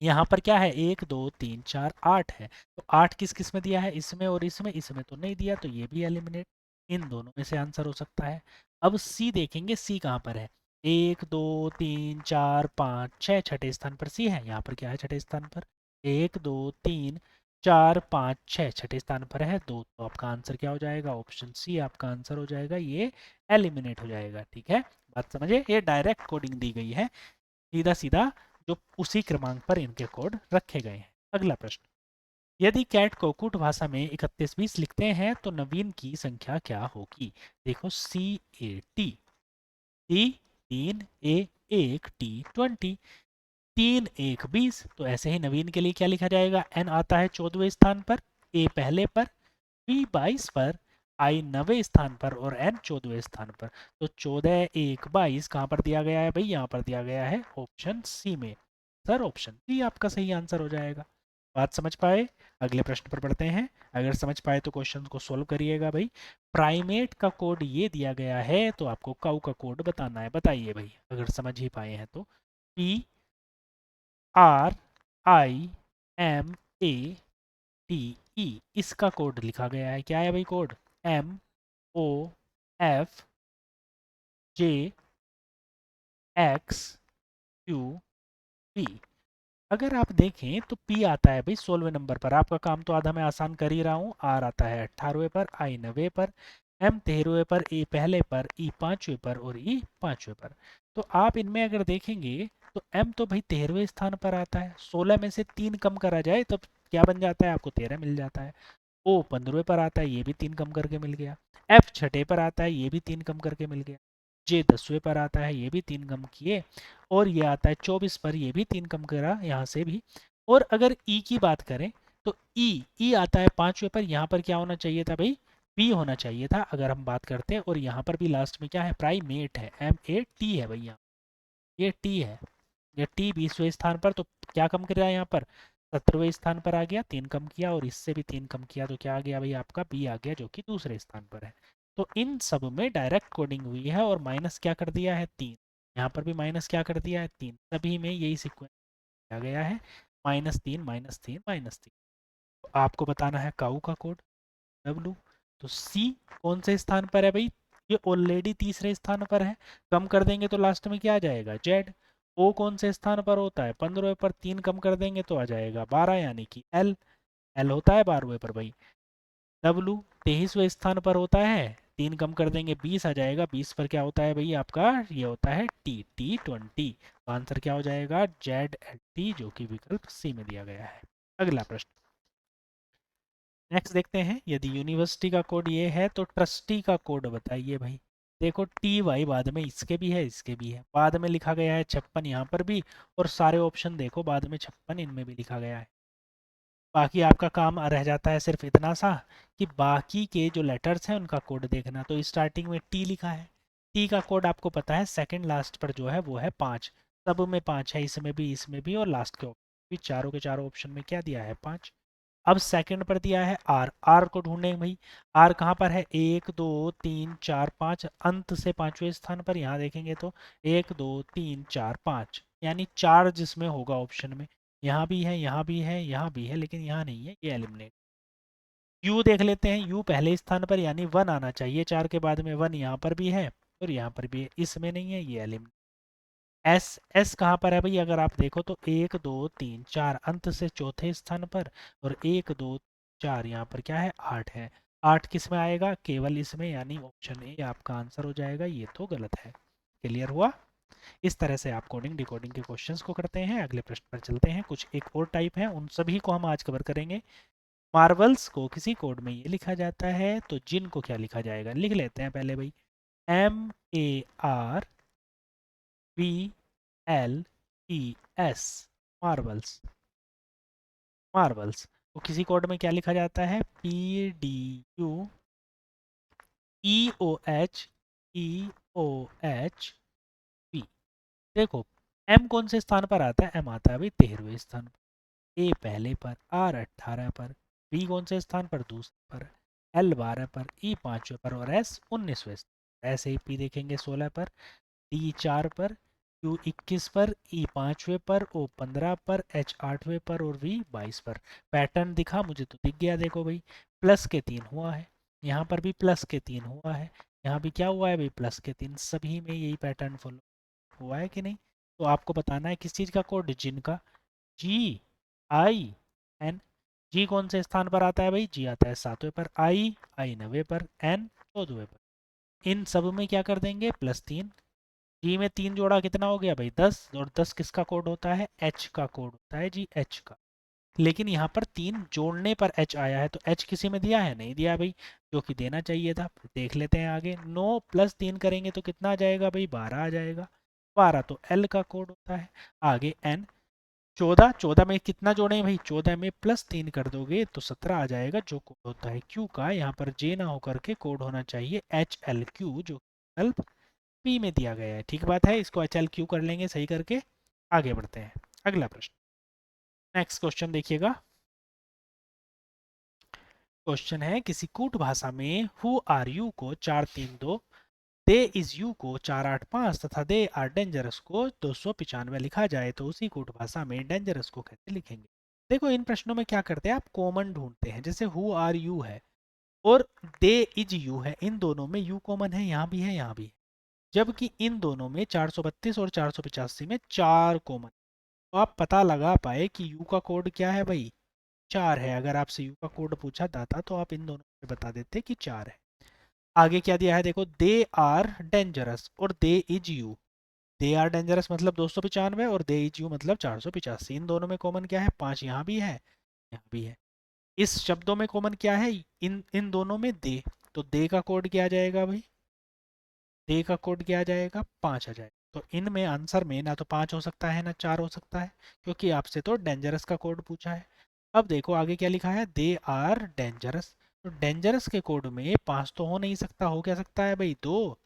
यहाँ पर क्या है? 1 2 3 4 8 है, तो 8 किस किस में दिया है? इसमें और इसमें, इसमें तो नहीं दिया, तो ये भी एलिमिनेट, इन दोनों में से आंसर हो सकता है। अब सी देखेंगे, सी कहाँ पर है? 1 2 3 4 5 6, छठे स्थान पर सी है। यहाँ पर क्या है छठे स्थान पर? 1 2 3 4 5 6, छठे स्थान पर है 2, तो आपका आंसर क्या हो जाएगा? ऑप्शन सी आपका आंसर हो जाएगा, ये एलिमिनेट हो जाएगा। ठीक है, बात समझे? ये डायरेक्ट कोडिंग दी गई है, सीधा सीधा, जो उसी क्रमांक पर इनके कोड रखे गए हैं। अगला प्रश्न, यदि कैट को कूट भाषा में 3120 लिखते हैं तो नवीन की संख्या क्या होगी? देखो, CAT, टी 3 A 1 T 20, 3 1 20, तो ऐसे ही नवीन के लिए क्या लिखा जाएगा? N आता है 14वें स्थान पर, A पहले पर, B 22 पर, I 9वें स्थान पर और N 14वें स्थान पर। तो 14 1 22 कहाँ पर दिया गया है भाई? यहाँ पर दिया गया है ऑप्शन सी में। सर ऑप्शन सी आपका सही आंसर हो जाएगा। बात समझ पाए? अगले प्रश्न पर पढ़ते हैं। अगर समझ पाए तो क्वेश्चन को सोल्व करिएगा भाई। प्राइमेट का कोड ये दिया गया है तो आपको काऊ का कोड बताना है। बताइए भाई अगर समझ ही पाए हैं तो। PRIMATE, इसका कोड लिखा गया है। क्या है भाई कोड? MOFJXQP। अगर आप देखें तो P आता है भाई 16वें नंबर पर। आपका काम तो आधा मैं आसान कर ही रहा हूँ। R आता है 18वें पर, I 9वें पर, M 13वें पर, A पहले पर, E 5वें पर और E 5वें पर। तो आप इनमें अगर देखेंगे तो M तो भाई 13वें स्थान पर आता है। 16 में से 3 कम करा जाए तब क्या बन जाता है? आपको 13 मिल जाता है। O 15वें पर आता है, ये भी 3 कम करके मिल गया। F छठे पर आता है, ये भी 3 कम करके मिल गया। J 10वें पर आता है, ये भी 3 कम किए। और ये आता है 24 पर, ये भी 3 कम करा यहाँ से भी। और अगर E की बात करें तो E आता है 5वें पर। यहाँ पर क्या होना चाहिए था भाई? P होना चाहिए था अगर हम बात करते हैं। और यहाँ पर भी लास्ट में क्या है? प्राइमेट है, MAT है भैया, ये T है। ये T 20वें स्थान पर, तो क्या कम कर रहा है यहाँ पर? 17वें स्थान पर आ गया, 3 कम किया और इससे भी 3 कम किया तो क्या आ गया भाई? आपका B आ गया जो कि दूसरे स्थान पर है। तो इन सब में डायरेक्ट कोडिंग हुई है और माइनस क्या कर दिया है? 3। यहाँ पर भी माइनस क्या कर दिया है? 3। सभी में यही सीक्वेंस किया गया है, -3 -3 -3। तो आपको बताना है काऊ का कोड W। तो C कौन से स्थान पर है भाई? ये ऑलरेडी तीसरे स्थान पर है। कम कर देंगे तो लास्ट में क्या आ जाएगा? Z। O कौन से स्थान पर होता है? 15वें पर। 3 कम कर देंगे तो आ जाएगा 12, यानी कि L। L होता है 12वें पर भाई। W 23वें स्थान पर होता है। 3 कम कर देंगे 20 आ जाएगा। 20 पर क्या होता है भाई? आपका ये होता है T 20। तो आंसर क्या हो जाएगा? ZLT, जो कि विकल्प सी में दिया गया है। अगला प्रश्न नेक्स्ट देखते हैं। यदि यूनिवर्सिटी का कोड ये है तो ट्रस्टी का कोड बताइए भाई। देखो TY बाद में इसके भी है, इसके भी है। बाद में लिखा गया है 56 यहाँ पर भी। और सारे ऑप्शन देखो बाद में 56 इनमें भी लिखा गया है। बाकी आपका काम रह जाता है सिर्फ इतना सा कि बाकी के जो लेटर्स हैं उनका कोड देखना। तो स्टार्टिंग में T लिखा है। T का कोड आपको पता है, सेकंड लास्ट पर जो है वो है 5। सब में 5 है, इसमें भी, इसमें भी और लास्ट के भी। चारों के चारों ऑप्शन में क्या दिया है? 5। अब सेकंड पर दिया है R। R को ढूंढें भाई। R कहाँ पर है? 1 2 3 4 5, अंत से 5वें स्थान पर। यहाँ देखेंगे तो 1 2 3 4 5, यानी 4 जिसमें होगा ऑप्शन में। यहाँ भी है, यहाँ भी है, यहाँ भी है, लेकिन यहाँ नहीं है, ये एलिमिनेट। U देख लेते हैं। U पहले स्थान पर, यानी 1 आना चाहिए 4 के बाद में। 1 यहाँ पर भी है और यहाँ पर भी है, इसमें नहीं है, ये एलिमिनेट। S कहाँ पर है भाई? अगर आप देखो तो 1 2 3 4, अंत से चौथे स्थान पर। और 1 2 4 यहाँ पर क्या है? 8 है। 8 किस में आएगा? केवल इसमें, यानी ऑप्शन ए आपका आंसर हो जाएगा। ये तो गलत है। क्लियर हुआ? इस तरह से आप कोडिंग डिकोडिंग के क्वेश्चंस को करते हैं। अगले प्रश्न पर चलते हैं। कुछ एक और टाइप है, उन सभी को हम आज कवर करेंगे। मार्वल्स को किसी कोड में ये लिखा जाता है तो जिन को क्या लिखा जाएगा? लिख लेते हैं पहले भाई। MARVELS, Marvels. मार्वल्स को किसी कोड में क्या लिखा जाता है? PDUEOHEOHP। देखो, M कौन से स्थान पर आता है? M आता है भाई 13वें स्थान पर। A पहले पर, R 18 पर, B कौन से स्थान पर? दूसरे पर, L 12 पर, E 5वें पर और S 19वें स्थान। ऐसे ही P देखेंगे 16 पर, D 4 पर, Q 21 पर, E 5वें पर, O 15 पर, H 8वें पर और V 22 पर। पैटर्न दिखा? मुझे तो दिख गया। देखो भाई, प्लस के 3 हुआ है, यहाँ पर भी प्लस के 3 हुआ है, यहाँ भी क्या हुआ है भाई? प्लस के 3। सभी में यही पैटर्न फॉलो हुआ है कि नहीं? तो आपको बताना है किस चीज़ का कोड? जिन का। GIN। जी कौन से स्थान पर आता है भाई? जी आता है 7वें पर, आई 9वें पर, N 14वें पर। इन सब में क्या कर देंगे? +3। जी में 3 जोड़ा कितना हो गया भाई? 10। और 10 किसका कोड होता है? H का कोड होता है जी, H का। लेकिन यहाँ पर 3 जोड़ने पर h आया है, तो h किसी में दिया है? नहीं दिया भाई, जो कि देना चाहिए था। देख लेते हैं आगे, 9 + 3 करेंगे तो कितना आ जाएगा भाई? 12 आ जाएगा। 12 तो l का कोड होता है। आगे n, 14, 14 में कितना जोड़े भाई? 14 में +3 कर दोगे तो 17 आ जाएगा, जो कोड होता है q का। यहाँ पर j ना होकर के कोड होना चाहिए HLQ, जो विकल्प p में दिया गया है। ठीक बात है, इसको HLQ कर लेंगे सही करके। आगे बढ़ते हैं, अगला प्रश्न। नेक्स्ट क्वेश्चन देखिएगा। क्वेश्चन है, किसी कूट भाषा में हु आर यू को 432, दे इज यू को 485 तथा दे आर डेंजरस को 295 लिखा जाए तो उसी कूट भाषा में डेंजरस को कैसे लिखेंगे? देखो, इन प्रश्नों में क्या करते हैं, आप कॉमन ढूंढते हैं। जैसे हु आर यू है और दे इज यू है, इन दोनों में यू कॉमन है, यहाँ भी है, यहाँ भी है। जबकि इन दोनों में 432 और 485 में 4 कॉमन। तो आप पता लगा पाए कि यू का कोड क्या है भाई? 4 है। अगर आपसे यू का कोड पूछा जाता तो आप इन दोनों में बता देते कि 4 है। आगे क्या दिया है देखो, दे आर डेंजरस और they is you. They are dangerous मतलब 295 और दे इज यू मतलब 485। इन दोनों में कॉमन क्या है? 5 यहाँ भी है, यहाँ भी है। इस शब्दों में कॉमन क्या है? इन इन दोनों में दे। तो दे का कोड क्या आ जाएगा भाई? दे का कोड क्या आ जाएगा? 5 आ जाएगा। तो इनमें आंसर में ना तो 5 हो सकता है ना 4 हो सकता है, क्योंकि आपसे तो डेंजरस का कोड पूछा है। अब देखो आगे क्या लिखा है, दे आर डेंजरस। तो डेंजरस के कोड में 5 तो हो नहीं सकता, हो क्या सकता है भाई? 2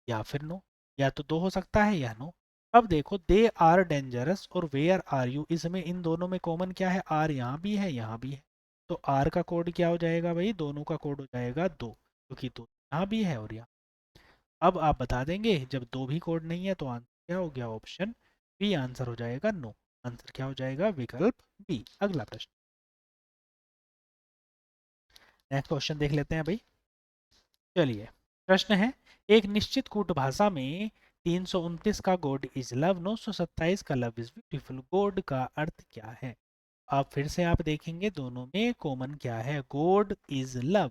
या फिर नो। या तो 2 हो सकता है या नो। अब देखो, दे आर डेंजरस और वेयर आर यू, इसमें इन दोनों में कॉमन क्या है? आर यहाँ भी है, यहाँ भी है। तो आर का कोड क्या हो जाएगा भाई? दोनों का कोड हो जाएगा 2, क्योंकि 2 यहाँ भी है और यहाँ। अब आप बता देंगे, जब 2 भी कोड नहीं है तो आंसर क्या हो गया? ऑप्शन बी आंसर हो जाएगा, नो। आंसर क्या हो जाएगा? विकल्प बी। अगला प्रश्न, नेक्स्ट क्वेश्चन देख लेते हैं भाई। चलिए, प्रश्न है, एक निश्चित कूट भाषा में 329 का गॉड इज लव, 927 का लव इज ब्यूटीफुल, गॉड का अर्थ क्या है? आप फिर से आप देखेंगे दोनों में कॉमन क्या है? God is love,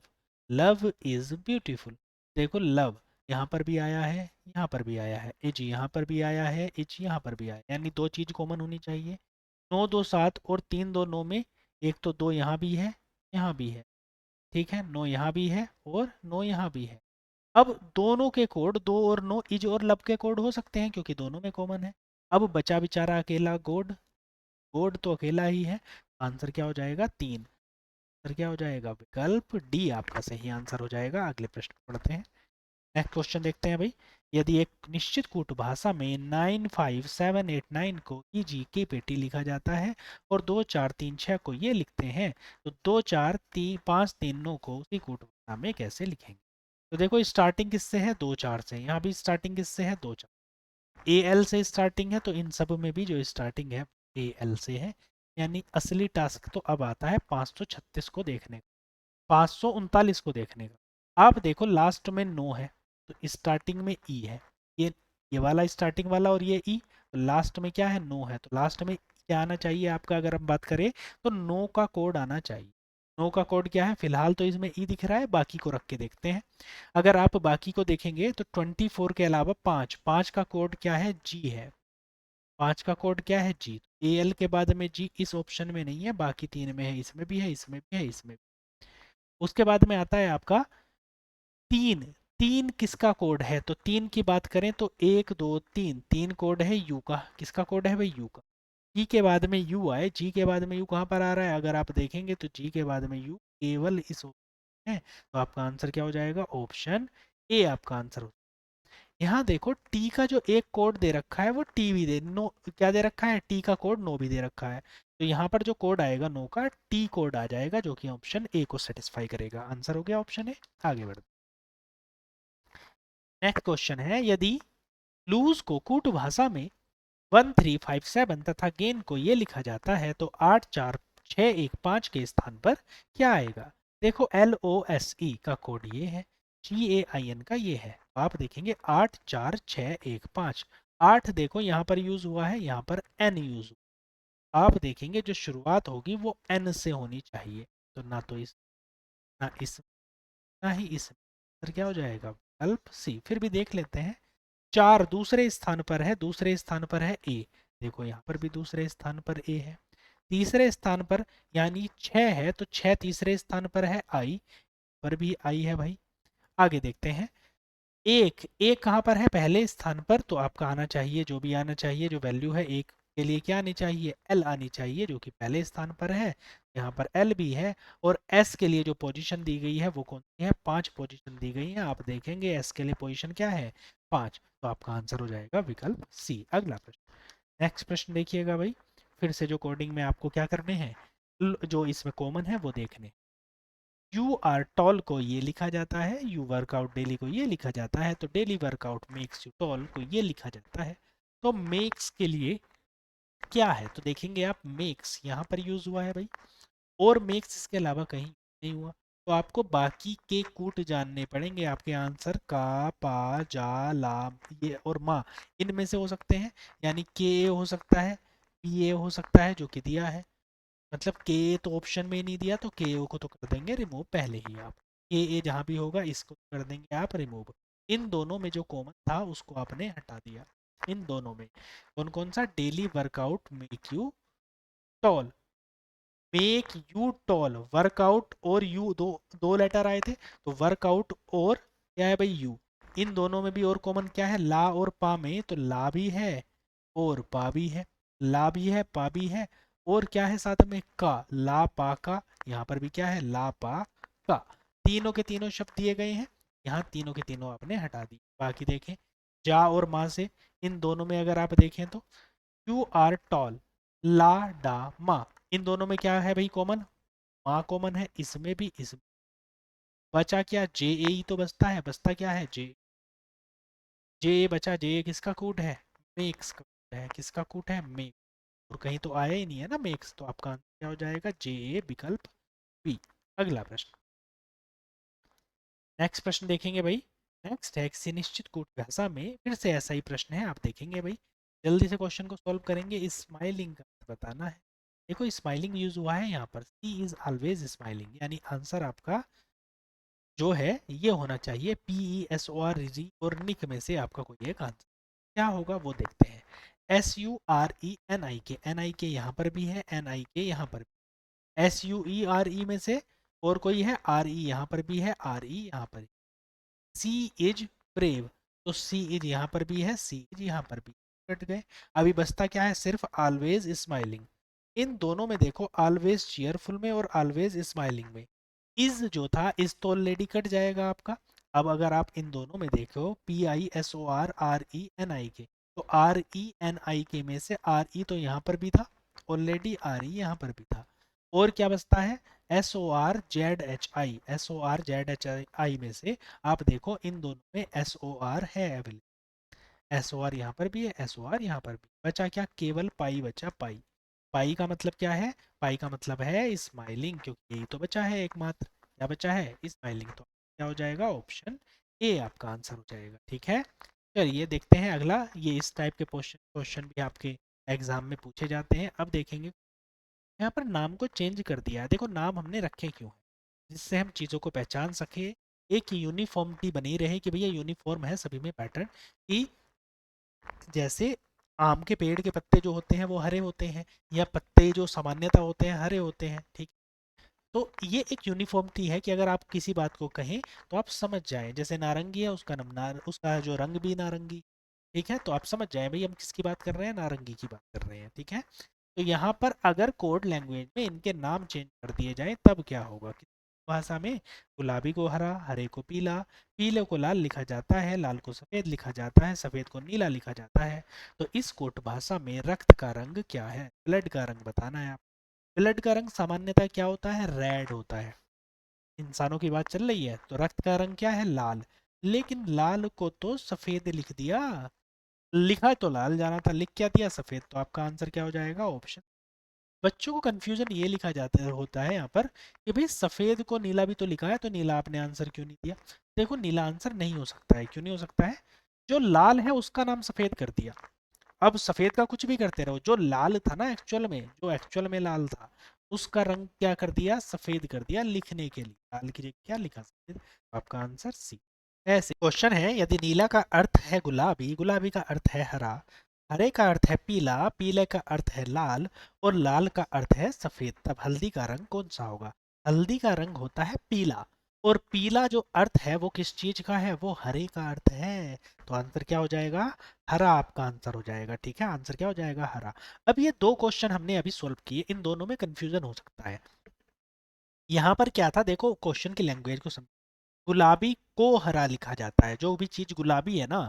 love is beautiful. देखो, लव यहाँ पर भी आया है, यहाँ पर भी आया है, इज यहाँ पर भी आया है, इज यहाँ पर भी आया है, यानी 2 चीज कॉमन होनी चाहिए। 9 2 7 और 3 2 9 में एक तो 2 यहाँ भी है, यहाँ भी है। ठीक है, 9 यहाँ भी है और 9 यहाँ भी है। अब दोनों के कोड, 2 और 9 इज और लब के कोड हो सकते हैं, क्योंकि दोनों में कॉमन है। अब बचा बेचारा अकेला गॉड, गॉड तो अकेला ही है। आंसर क्या हो जाएगा? 3। आंसर क्या हो जाएगा? विकल्प डी आपका सही आंसर हो जाएगा। अगले प्रश्न को पढ़ते हैं, नेक्स्ट क्वेश्चन देखते हैं भाई। यदि एक निश्चित कूट भाषा में 95789 को ईजी की पेटी लिखा जाता है और 2436 को ये लिखते हैं, तो 24359 को उसी कूट भाषा में कैसे लिखेंगे? तो देखो, स्टार्टिंग किससे है? 2 4 से। यहाँ भी स्टार्टिंग किससे है? 2 4। ए एल से स्टार्टिंग है, तो इन सब में भी जो स्टार्टिंग है ए एल से है। यानी असली टास्क तो अब आता है 536 को देखने का, 539 को देखने का। आप देखो, लास्ट में नो है तो स्टार्टिंग में ई है। ये ये वाला स्टार्टिंग वाला और ये ई, तो लास्ट में क्या है? नो है। तो लास्ट में क्या आना चाहिए आपका? अगर हम बात करें तो नो का कोड आना चाहिए। नो का कोड क्या है? फिलहाल तो इसमें ई दिख रहा है, बाकी को रख के देखते हैं। अगर आप बाकी को देखेंगे तो 24 के अलावा 5, 5 का कोड क्या है? जी है। 5 का कोड क्या है? जी। ए एल के बाद में जी इस ऑप्शन में नहीं है, बाकी 3 में है, इसमें भी है, इसमें भी है, इसमें भी। उसके बाद में आता है आपका 3। 3 किसका कोड है? तो 3 की बात करें तो 1 2 3, 3 कोड है यू का। किसका कोड है भाई? यू का। जी के बाद में यू आए, जी के बाद में यू कहाँ पर आ रहा है? अगर आप देखेंगे तो जी के बाद में यू केवल इस ऑप्शन है। तो आपका आंसर क्या हो जाएगा? ऑप्शन ए आपका आंसर हो। यहाँ देखो, टी का जो एक कोड दे रखा है वो टी भी दे, नो क्या दे रखा है? टी का कोड नो भी दे रखा है। तो यहाँ पर जो कोड आएगा नो का, टी कोड आ जाएगा, जो कि ऑप्शन ए को सेटिस्फाई करेगा। आंसर हो गया ऑप्शन ए। आगे बढ़ते, नेक्स्ट क्वेश्चन है, यदि लूज को कूट भाषा में 1357 तथा गेन को ये लिखा जाता है तो 84615 के स्थान पर क्या आएगा? देखो, LOSE का कोड ये है, GAIN का ये है। तो आप देखेंगे 84615। 8 देखो यहाँ पर यूज हुआ है, यहाँ पर N यूज हुआ। आप देखेंगे जो शुरुआत होगी वो N से होनी चाहिए। तो ना तो इस, ना इस, ना ही इस। फिर क्या हो जाएगा? विकल्प सी। फिर भी देख लेते हैं। 4 दूसरे स्थान पर है, दूसरे स्थान पर है ए। देखो, यहाँ पर भी दूसरे स्थान पर ए है। तीसरे स्थान पर, यानी 6 है तो 6 तीसरे स्थान पर है, आई पर भी आई है भाई। आगे देखते हैं, एक एक कहाँ पर है, पहले स्थान पर, तो आपका आना चाहिए, जो भी आना चाहिए, जो वैल्यू है एक के लिए क्या आनी चाहिए, एल आनी चाहिए, जो कि पहले स्थान पर है, यहाँ पर एल भी है। और एस के लिए जो पोजीशन दी गई है वो कौन सी है, 5 पोजीशन दी गई है, आप देखेंगे एस के लिए पोजीशन क्या है, 5, तो आपका आंसर हो जाएगा विकल्प सी। अगला प्रश्न, नेक्स्ट प्रश्न देखिएगा भाई, फिर से जो कोडिंग में आपको क्या करने हैं, जो इसमें कॉमन है वो देखने। यू आर टॉल को ये लिखा जाता है, यू वर्कआउट डेली को ये लिखा जाता है, तो daily workout makes you tall को ये लिखा जाता है। तो मेक्स के लिए क्या है, तो देखेंगे आप मेक्स यहाँ पर यूज हुआ है भाई, और मेक्स इसके अलावा कहीं नहीं हुआ। तो आपको बाकी के कूट जानने पड़ेंगे, आपके आंसर का, पा, जा, ला, ये और मा, इनमें से हो सकते हैं, यानी के ए हो सकता है, पी ए हो सकता है, जो कि दिया है, मतलब के तो ऑप्शन में नहीं दिया, तो के ओ को तो कर देंगे रिमूव पहले ही आप, के ए जहाँ भी होगा इसको कर देंगे आप रिमूव। इन दोनों में जो कॉमन था उसको आपने हटा दिया, इन दोनों में कौन कौन सा, daily workout make you tall, make you tall, workout और यू, दो दो लेटर आए थे, तो वर्कआउट और क्या है भाई, यू, इन दोनों में भी और कॉमन क्या है, ला और पा में, तो ला भी है और पा भी है, ला भी है पा भी है, और क्या है साथ में, का, ला पा का, यहाँ पर भी क्या है, ला पा का, तीनों के तीनों शब्द दिए गए हैं, यहाँ तीनों के तीनों आपने हटा दी। बाकी देखें, जा और माँ से, इन दोनों में अगर आप देखें तो यू आर टॉल, ला डा मा, इन दोनों में क्या है भाई कॉमन, माँ कॉमन है, इसमें भी इसमें, बचा क्या, जे ए ही तो बचता है, बचता क्या है, जे, जे ए बचा, जे ए किसका कूट है, मेक्स का कूट है, किसका कूट है, मेक, और कहीं तो आया ही नहीं है ना मेक्स, तो आपका आंसर क्या हो जाएगा, जे ए विकल्प बी। अगला प्रश्न, नेक्स्ट प्रश्न देखेंगे भाई, नेक्स्ट है, किसी निश्चित कूट भाषा में, फिर से ऐसा ही प्रश्न है, आप देखेंगे भाई, जल्दी से क्वेश्चन को सॉल्व करेंगे, स्माइलिंग का अर्थ बताना है। देखो स्माइलिंग यूज हुआ है यहाँ पर, सी इज ऑलवेज स्माइलिंग, यानी आंसर आपका जो है ये होना चाहिए P E S O R G और निक में से आपका कोई एक आंसर, क्या होगा वो देखते हैं। S U R E N I K, N I के यहाँ पर भी है, एन आई के यहाँ पर भी, S U E R E में से और कोई है, आर ई यहाँ पर भी है, आर ई यहाँ पर, सी इज ब्रेव, तो सी इज यहाँ पर भी है, सी इज यहाँ पर भी, कट गए। अभी बचता क्या है, सिर्फ ऑलवेज स्माइलिंग, इन दोनों में देखो, ऑलवेज चीयरफुल में और ऑलवेज स्माइलिंग में, इज जो था, इज तो ऑलरेडी कट जाएगा आपका। अब अगर आप इन दोनों में देखो, P I S O R, R E N I K, तो आर ई एन आई के में से आर ई तो यहाँ पर भी था ऑलरेडी, आर ई यहाँ पर भी था, और क्या बचता है, S O R Z H I, S O R Z H I में से आप देखो इन दोनों में एस ओ आर है अवेलेबल, एस ओ आर यहाँ पर भी है, एस ओ आर यहाँ पर भी, बचा क्या, केवल पाई बचा, पाई, पाई का मतलब क्या है, पाई का मतलब है स्माइलिंग, क्योंकि यही तो बचा है एकमात्र, क्या बचा है, स्माइलिंग, तो क्या हो जाएगा, ऑप्शन ए आपका आंसर हो जाएगा। ठीक है, चलिए देखते हैं अगला, ये इस टाइप के क्वेश्चन क्वेश्चन भी आपके एग्जाम में पूछे जाते हैं। अब देखेंगे, यहाँ पर नाम को चेंज कर दिया है, देखो नाम हमने रखे क्यों है, जिससे हम चीज़ों को पहचान सके, एक यूनिफॉर्मिटी बनी रहे कि भैया यूनिफॉर्म है सभी में पैटर्न, कि जैसे आम के पेड़ के पत्ते जो होते हैं वो हरे होते हैं, या पत्ते जो सामान्यता होते हैं हरे होते हैं, ठीक, तो ये एक यूनिफॉर्मिटी है कि अगर आप किसी बात को कहें तो आप समझ जाएं, जैसे नारंगी है उसका नाम उसका जो रंग भी नारंगी, ठीक है, तो आप समझ जाएं भाई हम किसकी बात कर रहे हैं, नारंगी की बात कर रहे हैं, ठीक है। तो यहाँ पर अगर कोड लैंग्वेज में इनके नाम चेंज कर दिए जाए तब क्या होगा, किस भाषा में, गुलाबी को हरा, हरे को पीला, पीले को लाल लिखा जाता है, लाल को सफ़ेद लिखा जाता है, सफ़ेद को नीला लिखा जाता है, तो इस कोट भाषा में रक्त का रंग क्या है, ब्लड का रंग बताना है आप। ब्लड का रंग सामान्यतः क्या होता है, रेड होता है, इंसानों की बात चल रही है, तो रक्त का रंग क्या है, लाल, लेकिन लाल को तो सफ़ेद लिख दिया, लिखा तो लाल जाना था, लिख क्या दिया, सफ़ेद, तो आपका आंसर क्या हो जाएगा, ऑप्शन। बच्चों को कंफ्यूजन ये लिखा जाता है, होता है यहाँ पर कि भाई सफ़ेद को नीला भी तो लिखा है, तो नीला आपने आंसर क्यों नहीं दिया। देखो नीला आंसर नहीं हो सकता है, क्यों नहीं हो सकता है, जो लाल है उसका नाम सफ़ेद कर दिया, अब सफ़ेद का कुछ भी करते रहो, जो लाल था ना एक्चुअल में, जो एक्चुअल में लाल था उसका रंग क्या कर दिया, सफ़ेद कर दिया, लिखने के लिए लाल की जगह क्या लिखा, सफ़ेद, आपका आंसर सी। ऐसे क्वेश्चन है, यदि नीला का अर्थ है गुलाबी, गुलाबी का अर्थ है हरा, हरे का अर्थ है पीला, पीले का अर्थ है लाल, और लाल का अर्थ है सफेद। तब हल्दी का रंग कौन सा होगा? हल्दी का रंग होता है पीला, और पीला जो अर्थ है वो किस चीज का है? वो हरे का अर्थ है। तो आंसर क्या हो जाएगा? हरा आपका आंसर हो जाएगा। ठीक है, आंसर क्या हो जाएगा? हरा। अब ये दो क्वेश्चन हमने अभी सॉल्व किए, इन दोनों में कंफ्यूजन हो सकता है। यहाँ पर क्या था, देखो क्वेश्चन की लैंग्वेज को समझ। गुलाबी को हरा लिखा जाता है, जो भी चीज गुलाबी है ना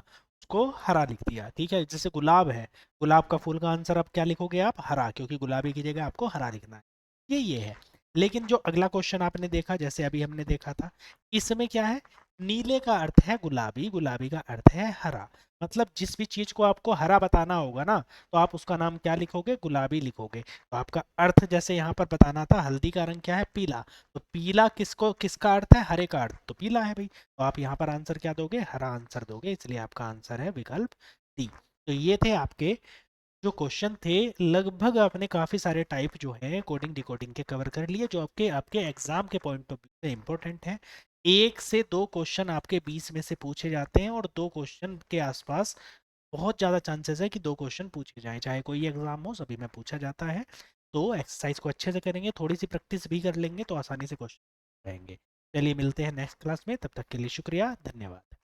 उसको हरा लिख दिया। ठीक है, जैसे गुलाब है, गुलाब का फूल का आंसर अब क्या लिखोगे आप? हरा, क्योंकि गुलाबी की जगह आपको हरा लिखना है। ये है। लेकिन जो अगला क्वेश्चन आपने देखा, जैसे अभी हमने देखा था, इसमें क्या है? नीले का अर्थ है गुलाबी, गुलाबी का अर्थ है हरा। मतलब जिस भी चीज को आपको हरा बताना होगा ना, तो आप उसका नाम क्या लिखोगे? गुलाबी लिखोगे। तो आपका अर्थ जैसे यहाँ पर बताना था, हल्दी का रंग क्या है? पीला। तो पीला किसको, किसका अर्थ है? हरे का अर्थ तो पीला है भाई। तो आप यहाँ पर आंसर क्या दोगे? हरा आंसर दोगे, इसलिए आपका आंसर है विकल्प डी। तो ये थे आपके जो क्वेश्चन थे। लगभग आपने काफी सारे टाइप जो है कोडिंग डिकोडिंग के कवर कर लिए, जो आपके आपके एग्जाम के पॉइंट ऑफ व्यू से इंपॉर्टेंट है। एक से दो क्वेश्चन आपके 20 में से पूछे जाते हैं, और दो क्वेश्चन के आसपास बहुत ज़्यादा चांसेस है कि दो क्वेश्चन पूछे जाएं, चाहे कोई एग्जाम हो, सभी में पूछा जाता है। तो एक्सरसाइज को अच्छे से करेंगे, थोड़ी सी प्रैक्टिस भी कर लेंगे, तो आसानी से क्वेश्चन रहेंगे। चलिए मिलते हैं नेक्स्ट क्लास में, तब तक के लिए शुक्रिया, धन्यवाद।